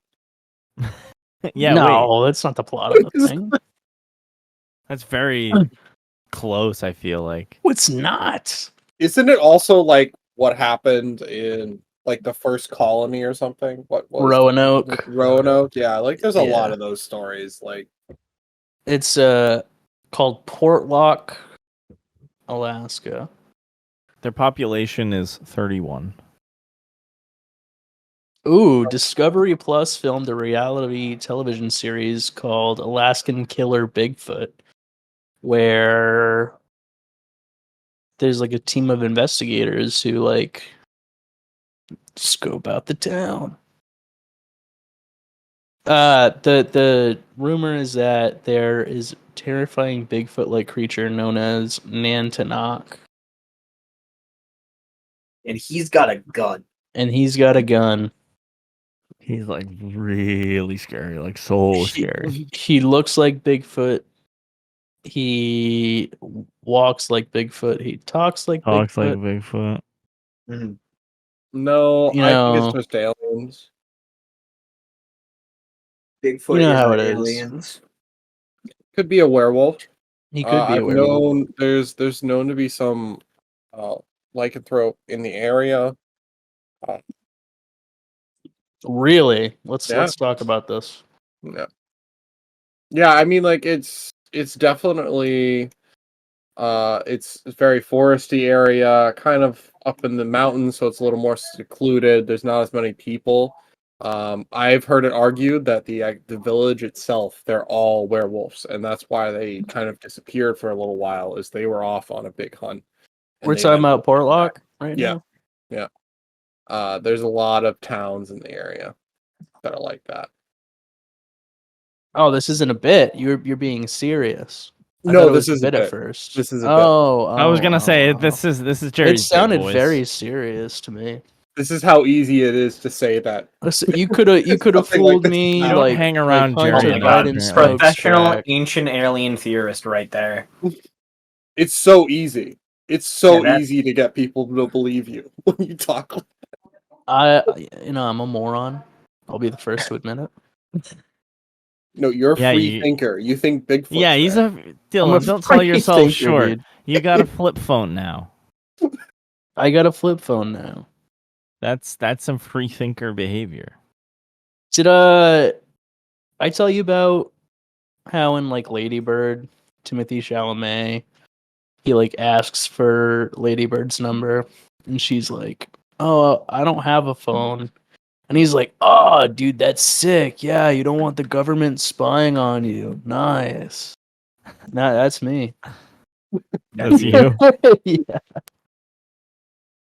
Yeah. no, Wait. that's not the plot of the thing. That's very close. I feel like. It's not. Isn't it also like what happened in like the first colony or something? What was Roanoke. Roanoke? Yeah, like there's a Yeah. lot of those stories. Like It's called Portlock, Alaska. Their population is 31. Ooh, Discovery Plus filmed a reality television series called Alaskan Killer Bigfoot, where there's like a team of investigators who like scope out the town. The rumor is that there is a terrifying Bigfoot-like creature known as Nantinaq, And he's got a gun. and he's got a gun. He's like really scary, like so scary. He looks like Bigfoot. He walks like Bigfoot. He talks like Talks like Bigfoot. Bigfoot. no, You I think know- it's just aliens. Bigfoot You know how is it is. aliens. Could be a werewolf. He could be a I've werewolf. known there's known to be some lycanthrope in the area. Really? Let's Yeah. talk about this. Yeah. Yeah, I mean like it's definitely it's a very foresty area, kind of up in the mountains, so it's a little more secluded. There's not as many people. I've heard it argued that the village itself, they're all werewolves, and that's why they kind of disappeared for a little while, is they were off on a big hunt. and We're they talking never about Portlock right Yeah. now. There's a lot of towns in the area that are like that. Oh, this isn't a bit. You're being serious. I No, thought it this was is a at bit. first. This is a bit. I was gonna say oh. this is It Jerry's bit, sounded boys. very serious to me. This is how easy it is to say that. Listen, you could have Something like fooled this me. You is don't like hang like around Hunter Jerry Oh my enough, Biden god, apparently. professional smokestack. ancient alien theorist right there. It's so easy. It's so Yeah, that- easy to get people to believe you when you talk. I'm a moron. I'll be the first to admit it. No, you're a Yeah, free you- thinker. You think Bigfoot's Yeah, he's there. a Dylan. Don't sell free yourself thinker, short. dude. You got a flip phone now. I got a flip phone now. That's some free thinker behavior. Did I tell you about how in like Lady Bird, Timothy Chalamet, he like asks for Lady Bird's number, and she's like, "Oh, I don't have a phone." And he's like, "Oh, dude, that's sick. Yeah, you don't want the government spying on you. Nice." Nah, that's me. That's you. Yeah,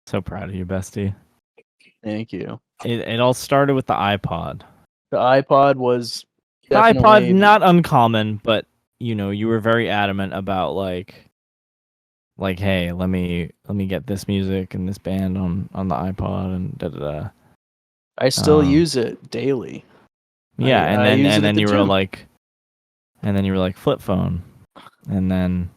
So proud of you, bestie. thank you. It all started with the iPod. The iPod was The iPod definitely not uncommon, but you were very adamant about like hey, let me get this music and this band on the iPod and da da da. I still Um, use it daily. Yeah, I use it at and then the you were gym. like, flip phone, and then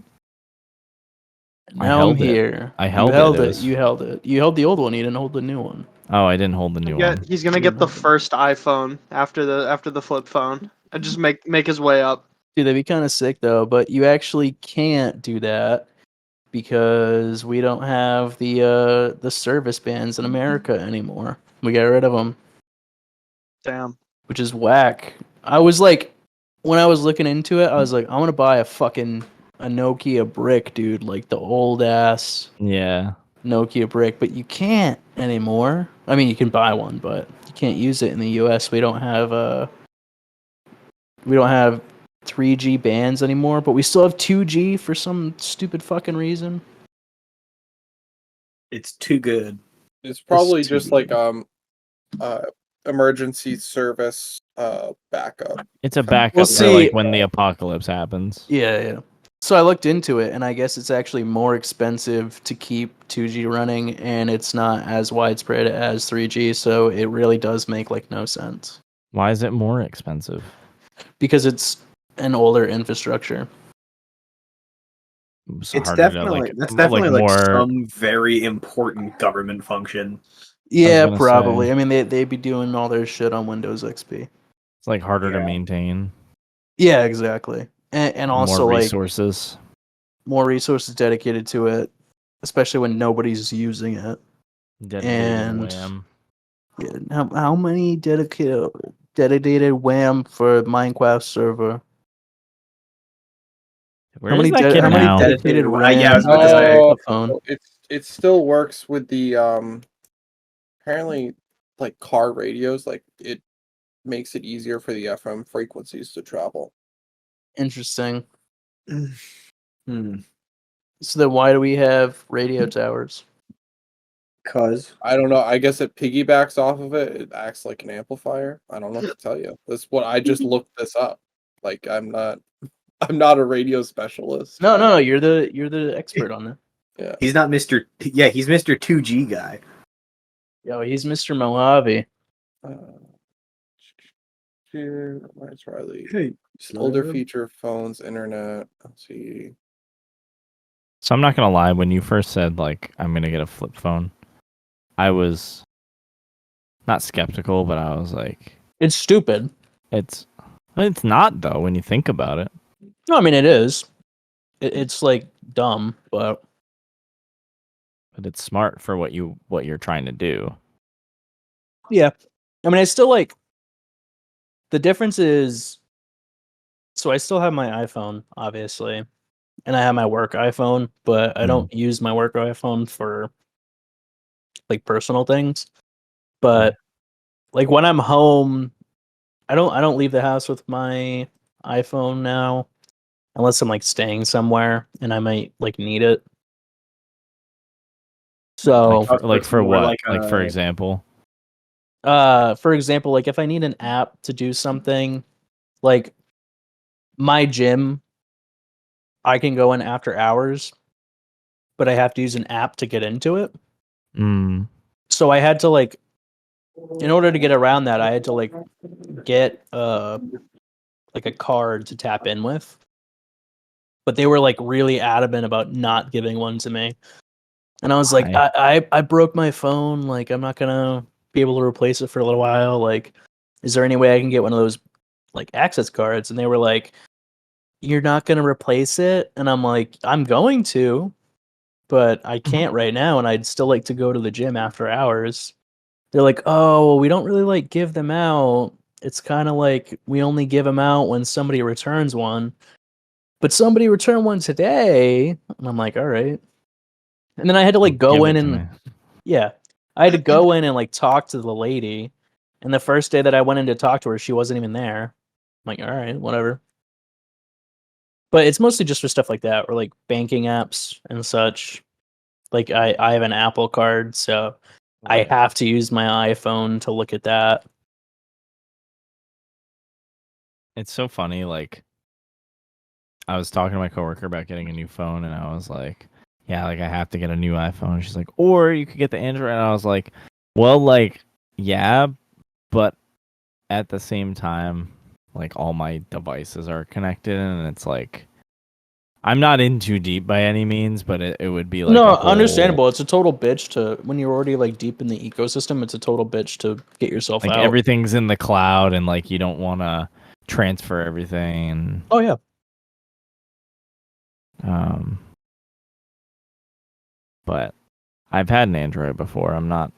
I Now I'm held it. here. I held you held it. It it. was- You held it. You held the old one. You didn't hold the new one. Oh, I didn't hold the new one. He's gonna get the first iPhone after the flip phone and just make his way up. Dude, that'd be kind of sick though. But you actually can't do that because we don't have the service bands in America anymore. We got rid of them, Damn. which is whack. I was like, when I was looking into it, I was like, I want to buy a Nokia brick, dude, like the old ass Yeah. Nokia brick, but you can't anymore. I mean, you can buy one, but you can't use it in the U.S. We don't have 3G bands anymore, but we still have 2G for some stupid fucking reason. it's too good. It's probably too just like emergency service backup. It's a backup Well, for see- like when the apocalypse happens. Yeah. So I looked into it, and I guess it's actually more expensive to keep 2G running, and it's not as widespread as 3G, so it really does make like no sense Why is it more expensive? because it's an older infrastructure. It's harder definitely to, that's definitely like more. some very important government function. Yeah, gonna probably. say- I mean, they'd be doing all their shit on Windows XP. It's like harder to Yeah. maintain. Yeah, exactly. And also more like resources. more resources dedicated to it, especially when nobody's using it. Dedicated and- wham. Yeah, how many dedicated WAM for Minecraft server? Where is that kid how many now? dedicated Yeah, RAM? I was about to say. the phone? It still works with the apparently like car radios. Like it makes it easier for the FM frequencies to travel. Interesting. Hmm. So then, why do we have radio towers? Cause I don't know. I guess it piggybacks off of it. It acts like an amplifier. I don't know what to tell you. That's what I just looked this up. Like I'm not a radio specialist. No, you're the expert on that. Yeah. he's not Mr. Yeah, he's Mr. 2G guy. Yo, he's Mr. Mojave. Here, where's Riley? Hey, Older feature phones, internet. Let's see. So I'm not gonna lie. When you first said like I'm gonna get a flip phone, I was not skeptical, but I was like, It's stupid. it's not though when you think about it. No, I mean it is. It's like dumb, but But it's smart for what you're trying to do. yeah. I mean, I still like. The difference is, so I still have my iPhone, obviously, and I have my work iPhone, but I don't use my work iPhone for like personal things. But like when I'm home, I don't leave the house with my iPhone now, unless I'm like staying somewhere and I might like need it. So, Like for more what? like Like for a- example. for example, like if I need an app to do something, like my gym, I can go in after hours, but I have to use an app to get into it. Mm. So I had to like, in order to get around that, I had to like get like a card to tap in with. But they were like really adamant about not giving one to me. And I was like, I broke my phone. Like, I'm not gonna be able to replace it for a little while. Like, is there any way I can get one of those like access cards? And they were like, you're not gonna replace it. And I'm like, I'm going to, but I can't right now. And I'd still like to go to the gym after hours. They're like, oh, well, we don't really like give them out. It's kind of like we only give them out when somebody returns one. But somebody returned one today. And I'm like, all right. And then I had to like go Give in it to and me. yeah, I had to go in and like talk to the lady. And the first day that I went in to talk to her, she wasn't even there. I'm like, all right, whatever. But it's mostly just for stuff like that, or like banking apps and such. Like I have an Apple card, so I have to use my iPhone to look at that. It's so funny. Like, I was talking to my coworker about getting a new phone, and I was like, "Yeah, like I have to get a new iPhone." She's like, "Or you could get the Android." And I was like, "Well, like, yeah, but at the same time, like all my devices are connected, and it's like I'm not in too deep by any means, but it would be like No, a whole, understandable. It's a total bitch to when you're already like deep in the ecosystem. It's a total bitch to get yourself like out. everything's in the cloud, and like you don't want to transfer everything. And, Oh yeah, but I've had an Android before. I'm not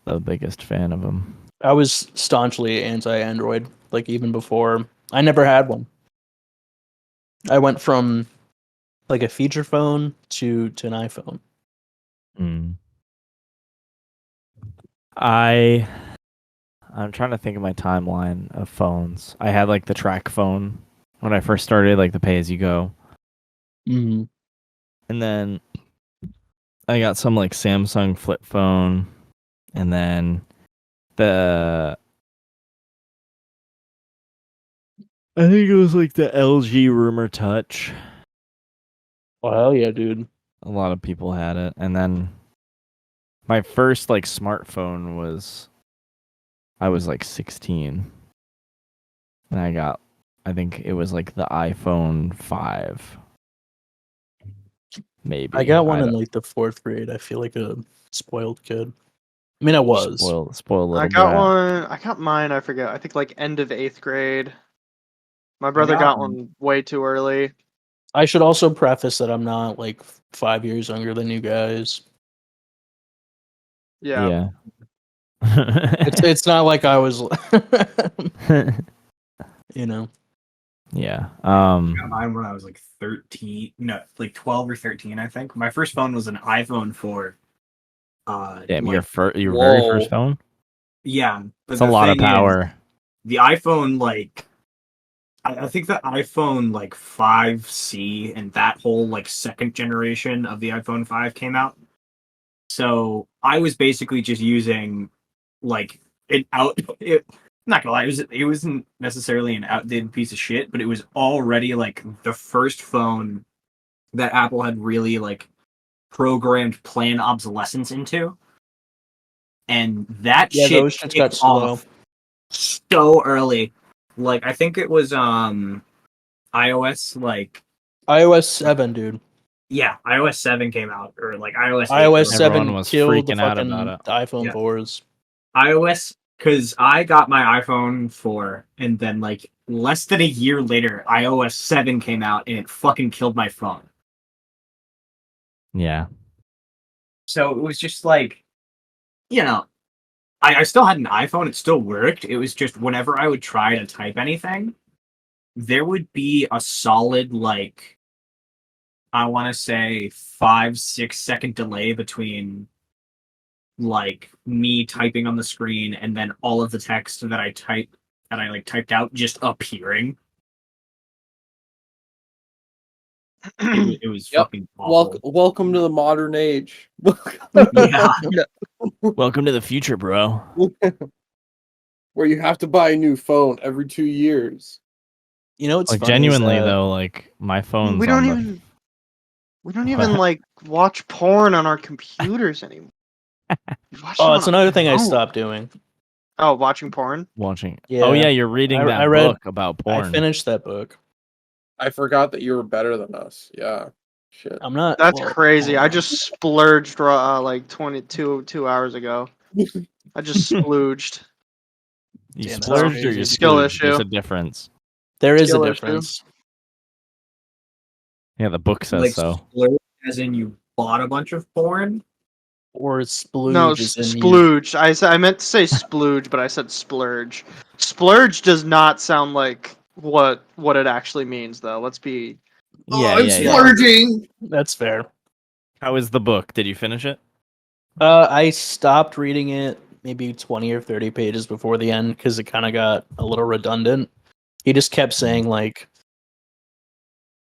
the biggest fan of them. I was staunchly anti-Android. Like even before, I never had one. I went from like a feature phone to an iPhone. Mm. I'm trying to think of my timeline of phones. I had like the track phone when I first started, like the pay as you go. Mm-hmm. And then I got some like Samsung flip phone, and then I think it was like the LG Rumor Touch. Oh hell yeah, dude! A lot of people had it. And then my first like smartphone was I was like 16. And I think it was like the iPhone 5. Maybe. I got one in like the 4th grade. I feel like a spoiled kid. I mean, I was. Spoiled little I got brat. one. I got mine. I forget. I think like end of 8th grade. My brother got one way too early. I should also preface that I'm not like 5 years younger than you guys. Yeah. It's not like I was, you know. Yeah. I got mine when I was like 13. No, like 12 or 13, I think. My first phone was an iPhone 4. Damn, like, your very first Whoa. phone? yeah. But It's a the lot of thing is, power. the iPhone, like, I think the iPhone like 5C and that whole like second generation of the iPhone 5 came out. So I was basically just using like an not gonna lie, it wasn't necessarily an outdated piece of shit, but it was already like the first phone that Apple had really like programmed plan obsolescence into. And that Yeah, shit those shits got kicked slow. off so early. Like I think it was iOS like iOS 7, dude. yeah, iOS 7 came out or like iOS 8. iOS Everyone 7 was killed the freaking out fucking about it. iPhone Yeah. 4s. iOS because I got my iPhone 4 and then like less than a year later iOS 7 came out and it fucking killed my phone. Yeah. So it was just like, you know, I still had an iPhone, it still worked. It was just whenever I would try to type anything, there would be a solid like I want to say 5-6 second delay between like me typing on the screen and then all of the text that I typed out just appearing. It was Yep. fucking awful. Welcome to the modern age. Yeah. Welcome to the future, bro. Where you have to buy a new phone every 2 years. You know, it's Like funny is genuinely that- though, like my phone's We on don't the. even. We don't even like watch porn on our computers anymore. We watch it Oh, on it's our another thing I phone. stopped doing. Oh, watching porn. Watching. Yeah. Oh yeah, you're reading that I read- book about porn. I finished that book. I forgot that you were better than us. Yeah. Shit. I'm not. That's well, crazy. hold I on. just splurged like 2 hours ago. I just splooged. You Damn, that's splurged or crazy. you Skill splooged? There's issue. a difference. There is a skill issue. difference. Yeah, the book says Like so. splurge, as in you bought a bunch of porn. Or splooge No, is in you. splooged. I meant to say splooge, but I said splurge. Splurge does not sound like what it actually means, though. Let's be. Yeah, I'm yeah, yeah. splurging. That's fair. How is the book? Did you finish it? I stopped reading it maybe 20 or 30 pages before the end because it kind of got a little redundant. He just kept saying like,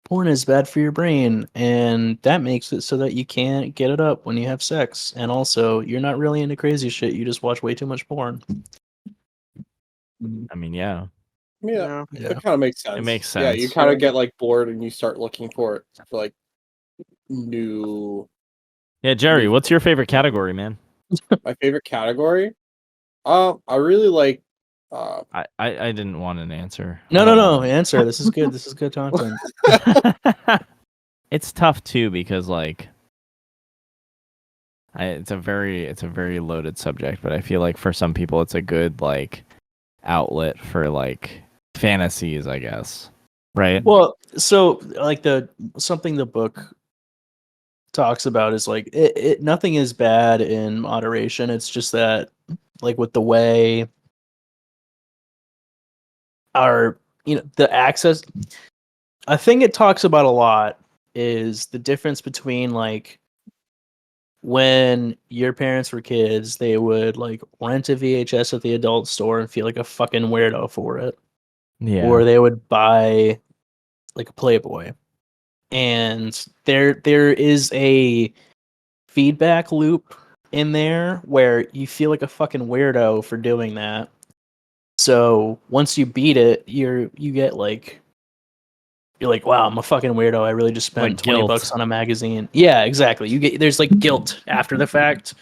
porn is bad for your brain, and that makes it so that you can't get it up when you have sex. And also, you're not really into crazy shit. You just watch way too much porn. I mean, yeah. Yeah, Yeah. that kind of makes sense. makes Yeah, you sense. kind of get like bored and you start looking for like new. Yeah, Jerry, what's your favorite category, man? My favorite category. I really like. I didn't want an answer. No. Answer. This is good. This is good content. It's tough too because like it's a very loaded subject, but I feel like for some people it's a good like outlet for like fantasies, I guess. Right? Well, so like something the book talks about is like it nothing is bad in moderation. It's just that like with the way our the access, a thing it talks about a lot is the difference between like when your parents were kids, they would like rent a VHS at the adult store and feel like a fucking weirdo for it. Yeah. Or they would buy like a Playboy. And there is a feedback loop in there where you feel like a fucking weirdo for doing that. So once you beat it, you get like you're like, wow, I'm a fucking weirdo. I really just spent Like 20 guilt. bucks on a magazine. Yeah, exactly. There's like guilt after the fact.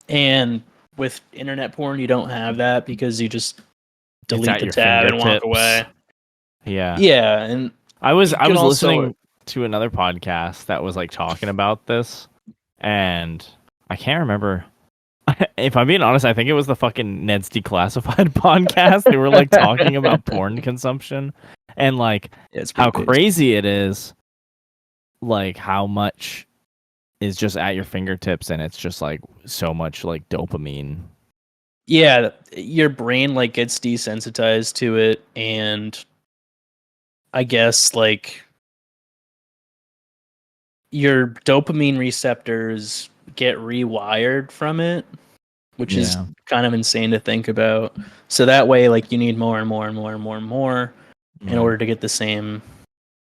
And with internet porn, you don't have that because you just delete at the your tab and walk fingertips. away. Yeah. Yeah, and I was can also- listening to another podcast that was like talking about this, and I can't remember. If I'm being honest, I think it was the fucking Ned's Declassified podcast. They were like talking about porn consumption and like it's how pretty crazy it is, like how much is just at your fingertips, and it's just like so much like dopamine. Yeah, your brain like gets desensitized to it, and I guess like your dopamine receptors get rewired from it, which is Yeah. kind of insane to think about. So that way, like you need more and more and more and more and more in order to get the same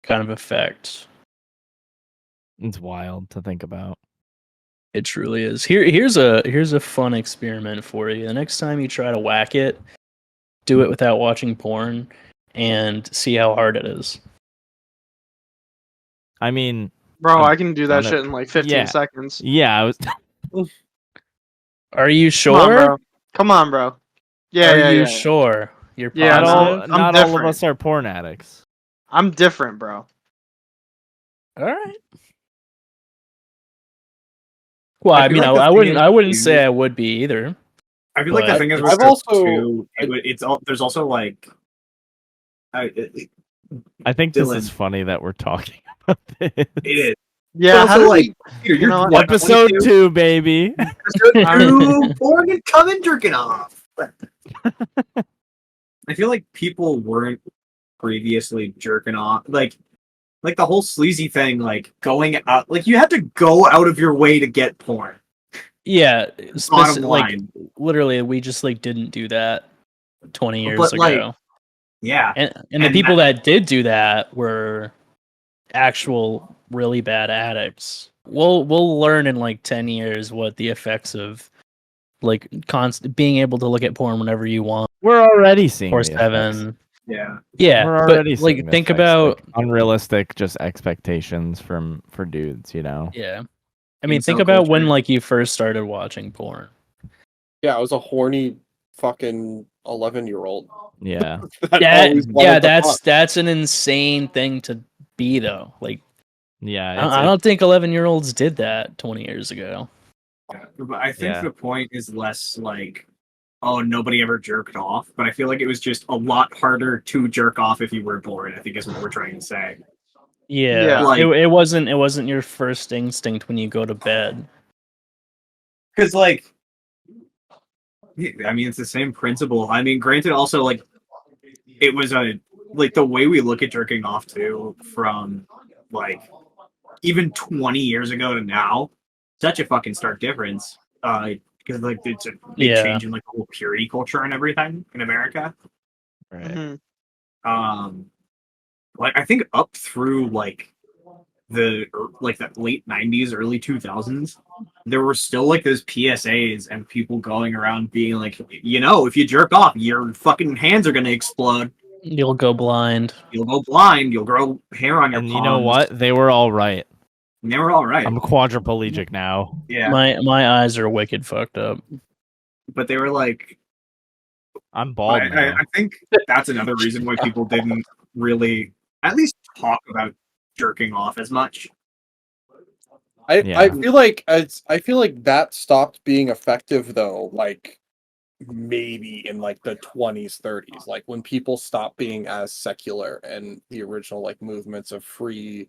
kind of effect. It's wild to think about. It truly is. Here's a fun experiment for you. The next time you try to whack it, do it without watching porn and see how hard it is. I mean, Bro, I'm I can do that gonna- shit in like 15 yeah. seconds. yeah, I was. Are you Come on, sure? bro. Come on, bro. Yeah, Are yeah, you yeah. sure? You're Yeah, Not positive? all, I'm not all of different. us are porn addicts. I'm different, bro. All right. Well, I I feel mean, like the I thing wouldn't. is I wouldn't too- say I would be either. I feel like the But- thing is, I've with also- also too, there's also like, I think this Dylan. is funny that we're talking about this. it is. Yeah, also, how did like, we... Peter, you you're know what? what, Episode 22? 2, baby. Episode 2, porn and coming jerking off. I feel like people weren't previously jerking off, like the whole sleazy thing, like going out, like you had to go out of your way to get porn. Yeah, Bottom like line, literally, we just like didn't do that 20 years But, ago. like, yeah, And the and people that did do that were actual really bad addicts. We'll learn in like 10 years what the effects of like being able to look at porn whenever you want We're already seeing or the effects. 7. Yeah, We're but already like seeing this, think like, about unrealistic just expectations for dudes, you know. yeah. I mean, Incel think about when culture. like you first started watching porn. Yeah, I was a horny fucking 11-year-old. Yeah. That That always yeah, wanted to fuck. that's an insane thing to be though. Like Yeah, I don't think 11-year-olds did that 20 years ago. But I think Yeah. the point is less like, oh, nobody ever jerked off. But I feel like it was just a lot harder to jerk off if you were bored, I think is what we're trying to say. Yeah, Yeah. Like, it wasn't your first instinct when you go to bed. because, like, I mean, it's the same principle. I mean, granted, also, like, it was like, the way we look at jerking off, too, from, like, even 20 years ago to now, such a fucking stark difference. Because, like, it's a big Yeah. change in, like, the whole purity culture and everything in America. Right. Mhm. Like, I think up through, like, the late 90s, early 2000s, there were still like those PSAs and people going around being like, if you jerk off, your fucking hands are gonna explode. You'll go blind. You'll go blind. You'll grow hair on your And palms. you know what? They were all right. And they were all right. I'm quadriplegic now. Yeah, My eyes are wicked fucked up. but they were like, I'm bald now. I think that's another reason why people didn't really at least talk about jerking off as much. Yeah. I feel like that stopped being effective though, like maybe in like the 20s, 30s, like when people stopped being as secular and the original like movements of free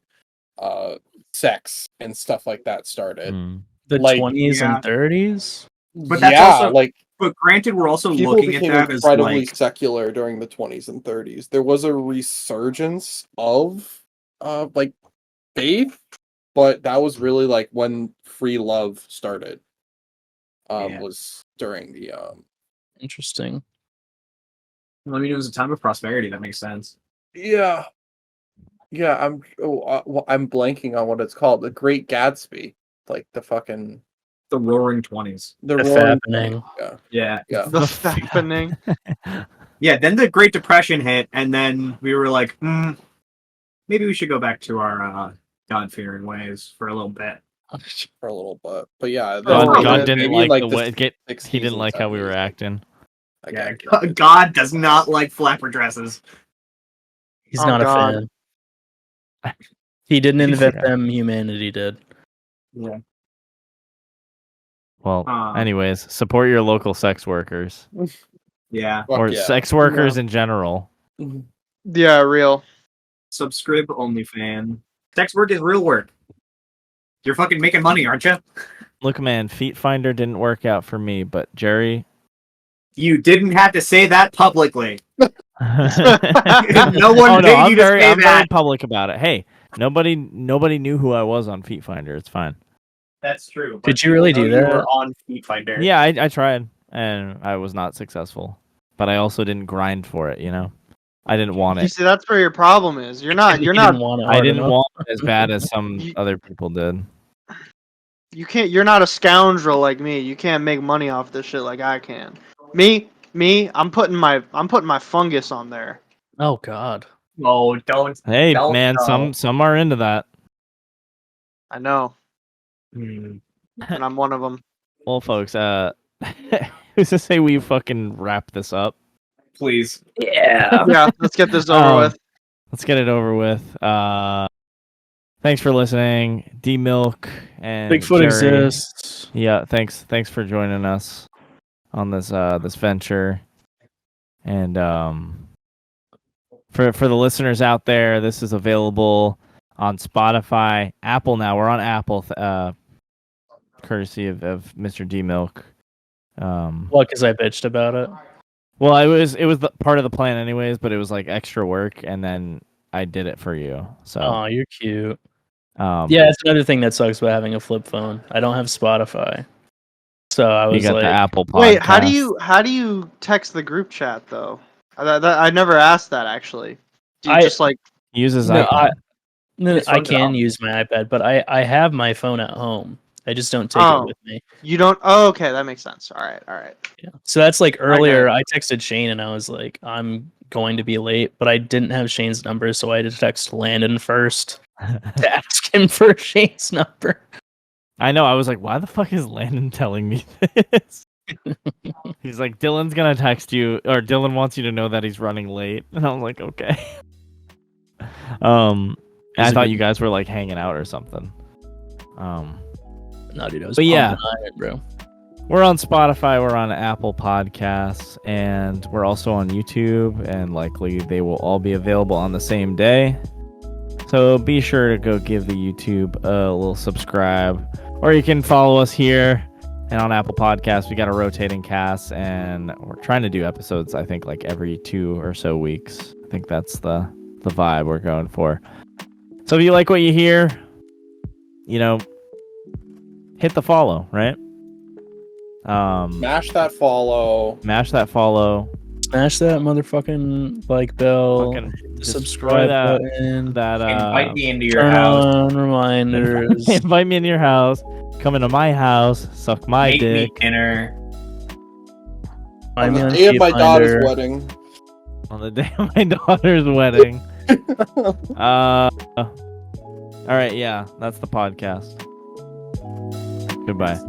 sex and stuff like that started. Mm. The Like, 20s yeah. and 30s? But that's yeah, also- like But granted, we're also people looking at became that as incredibly like, secular during the 20s and 30s. There was a resurgence of like faith, but that was really like when free love started. Yeah. Was during the Interesting. I mean, it was a time of prosperity. That makes sense. yeah. I'm I'm blanking on what it's called. The Great Gatsby, like the fucking The Roaring 20s. the The roaring fappening. yeah. The fappening. Yeah, then the Great Depression hit, and then we were like, maybe we should go back to our God-fearing ways for a little bit. For a little bit, but yeah, God- God didn't maybe like in, the way the he 60s didn't and like how we were 70s, acting. like, Yeah, I get it. God does not like flapper dresses. He's Oh, not God. a fan. He didn't invent Okay. them, humanity did. Yeah. Well, Uh. anyways, support your local sex workers Yeah. Fuck or yeah. sex workers in general. Yeah, real. Subscribe OnlyFan. Sex work is real work. You're fucking making money, aren't you? Look, man, Feet Finder didn't work out for me, but Jerry. You didn't have to say that publicly. no one paid I'm you to very, say I'm very that. public about it. Hey, nobody knew who I was on Feet Finder. It's fine. That's true. Did but you really people do know you that? were on Feet Finder. Yeah, I tried, and I was not successful. But I also didn't grind for it. You know, I didn't want You it. see, that's where your problem is. You're not. He You're didn't not. want it I hard didn't enough. want it as bad as some You- other people did. You can't. You're not a scoundrel like me. You can't make money off this shit like I can. Me. I'm putting my fungus on there. Oh God. Oh, don't. Hey, Don't man, know. some are into that. I know, Hmm. and I'm one of them. Well, folks, who's to say we fucking wrap this up? Please. Yeah. Yeah, let's get this over with. Let's get it over with. Thanks for listening, Dmilk and Bigfoot Jerry. exists. Yeah, thanks for joining us on this this venture. And for the listeners out there, this is available on Spotify, Apple now. We're on Apple, courtesy of Mr. Dmilk. Well, because I bitched about it. Well, it was part of the plan anyways, but it was like extra work, and then I did it for you. So Oh, you're cute. yeah, Yeah, it's another thing that sucks about having a flip phone. I don't have Spotify, so I you was got like, the Apple Podcast. Wait, how do you text the group chat though? I never asked that actually. Do you I- just like? uses No, iPad? No, His I phone's can off. use my iPad, but I have my phone at home. I just don't take Oh. it with me. You don't? Oh, okay, that makes sense. All right. Yeah. So that's like get earlier. it. I texted Shane and I was like, I'm going to be late, but I didn't have Shane's number, so I had to text Landon first to ask him for Shane's number. I know. I was like, why the fuck is Landon telling me this? He's like, Dylan's gonna text you, or Dylan wants you to know that he's running late, and I was like, okay. I thought you guys were like hanging out or something. No, dude, I was But yeah. pumping iron, bro. We're on Spotify, we're on Apple Podcasts, and we're also on YouTube, and likely they will all be available on the same day. So be sure to go give the YouTube a little subscribe, or you can follow us here. And on Apple Podcasts, we got a rotating cast, and we're trying to do episodes, I think, like every 2 or so weeks. I think that's the vibe we're going for. So if you like what you hear, you know, hit the follow, right? Mash that follow. Mash that follow. Smash that motherfucking like bell. Fucking Subscribe destroy button. that Invite me into your Turn house. on reminders. invite me into your house. Come into my house. Suck my Make dick. me dinner. On Find me the on day of my daughter's Finder. wedding. On the day of my daughter's wedding. All right, yeah, that's the podcast. Goodbye.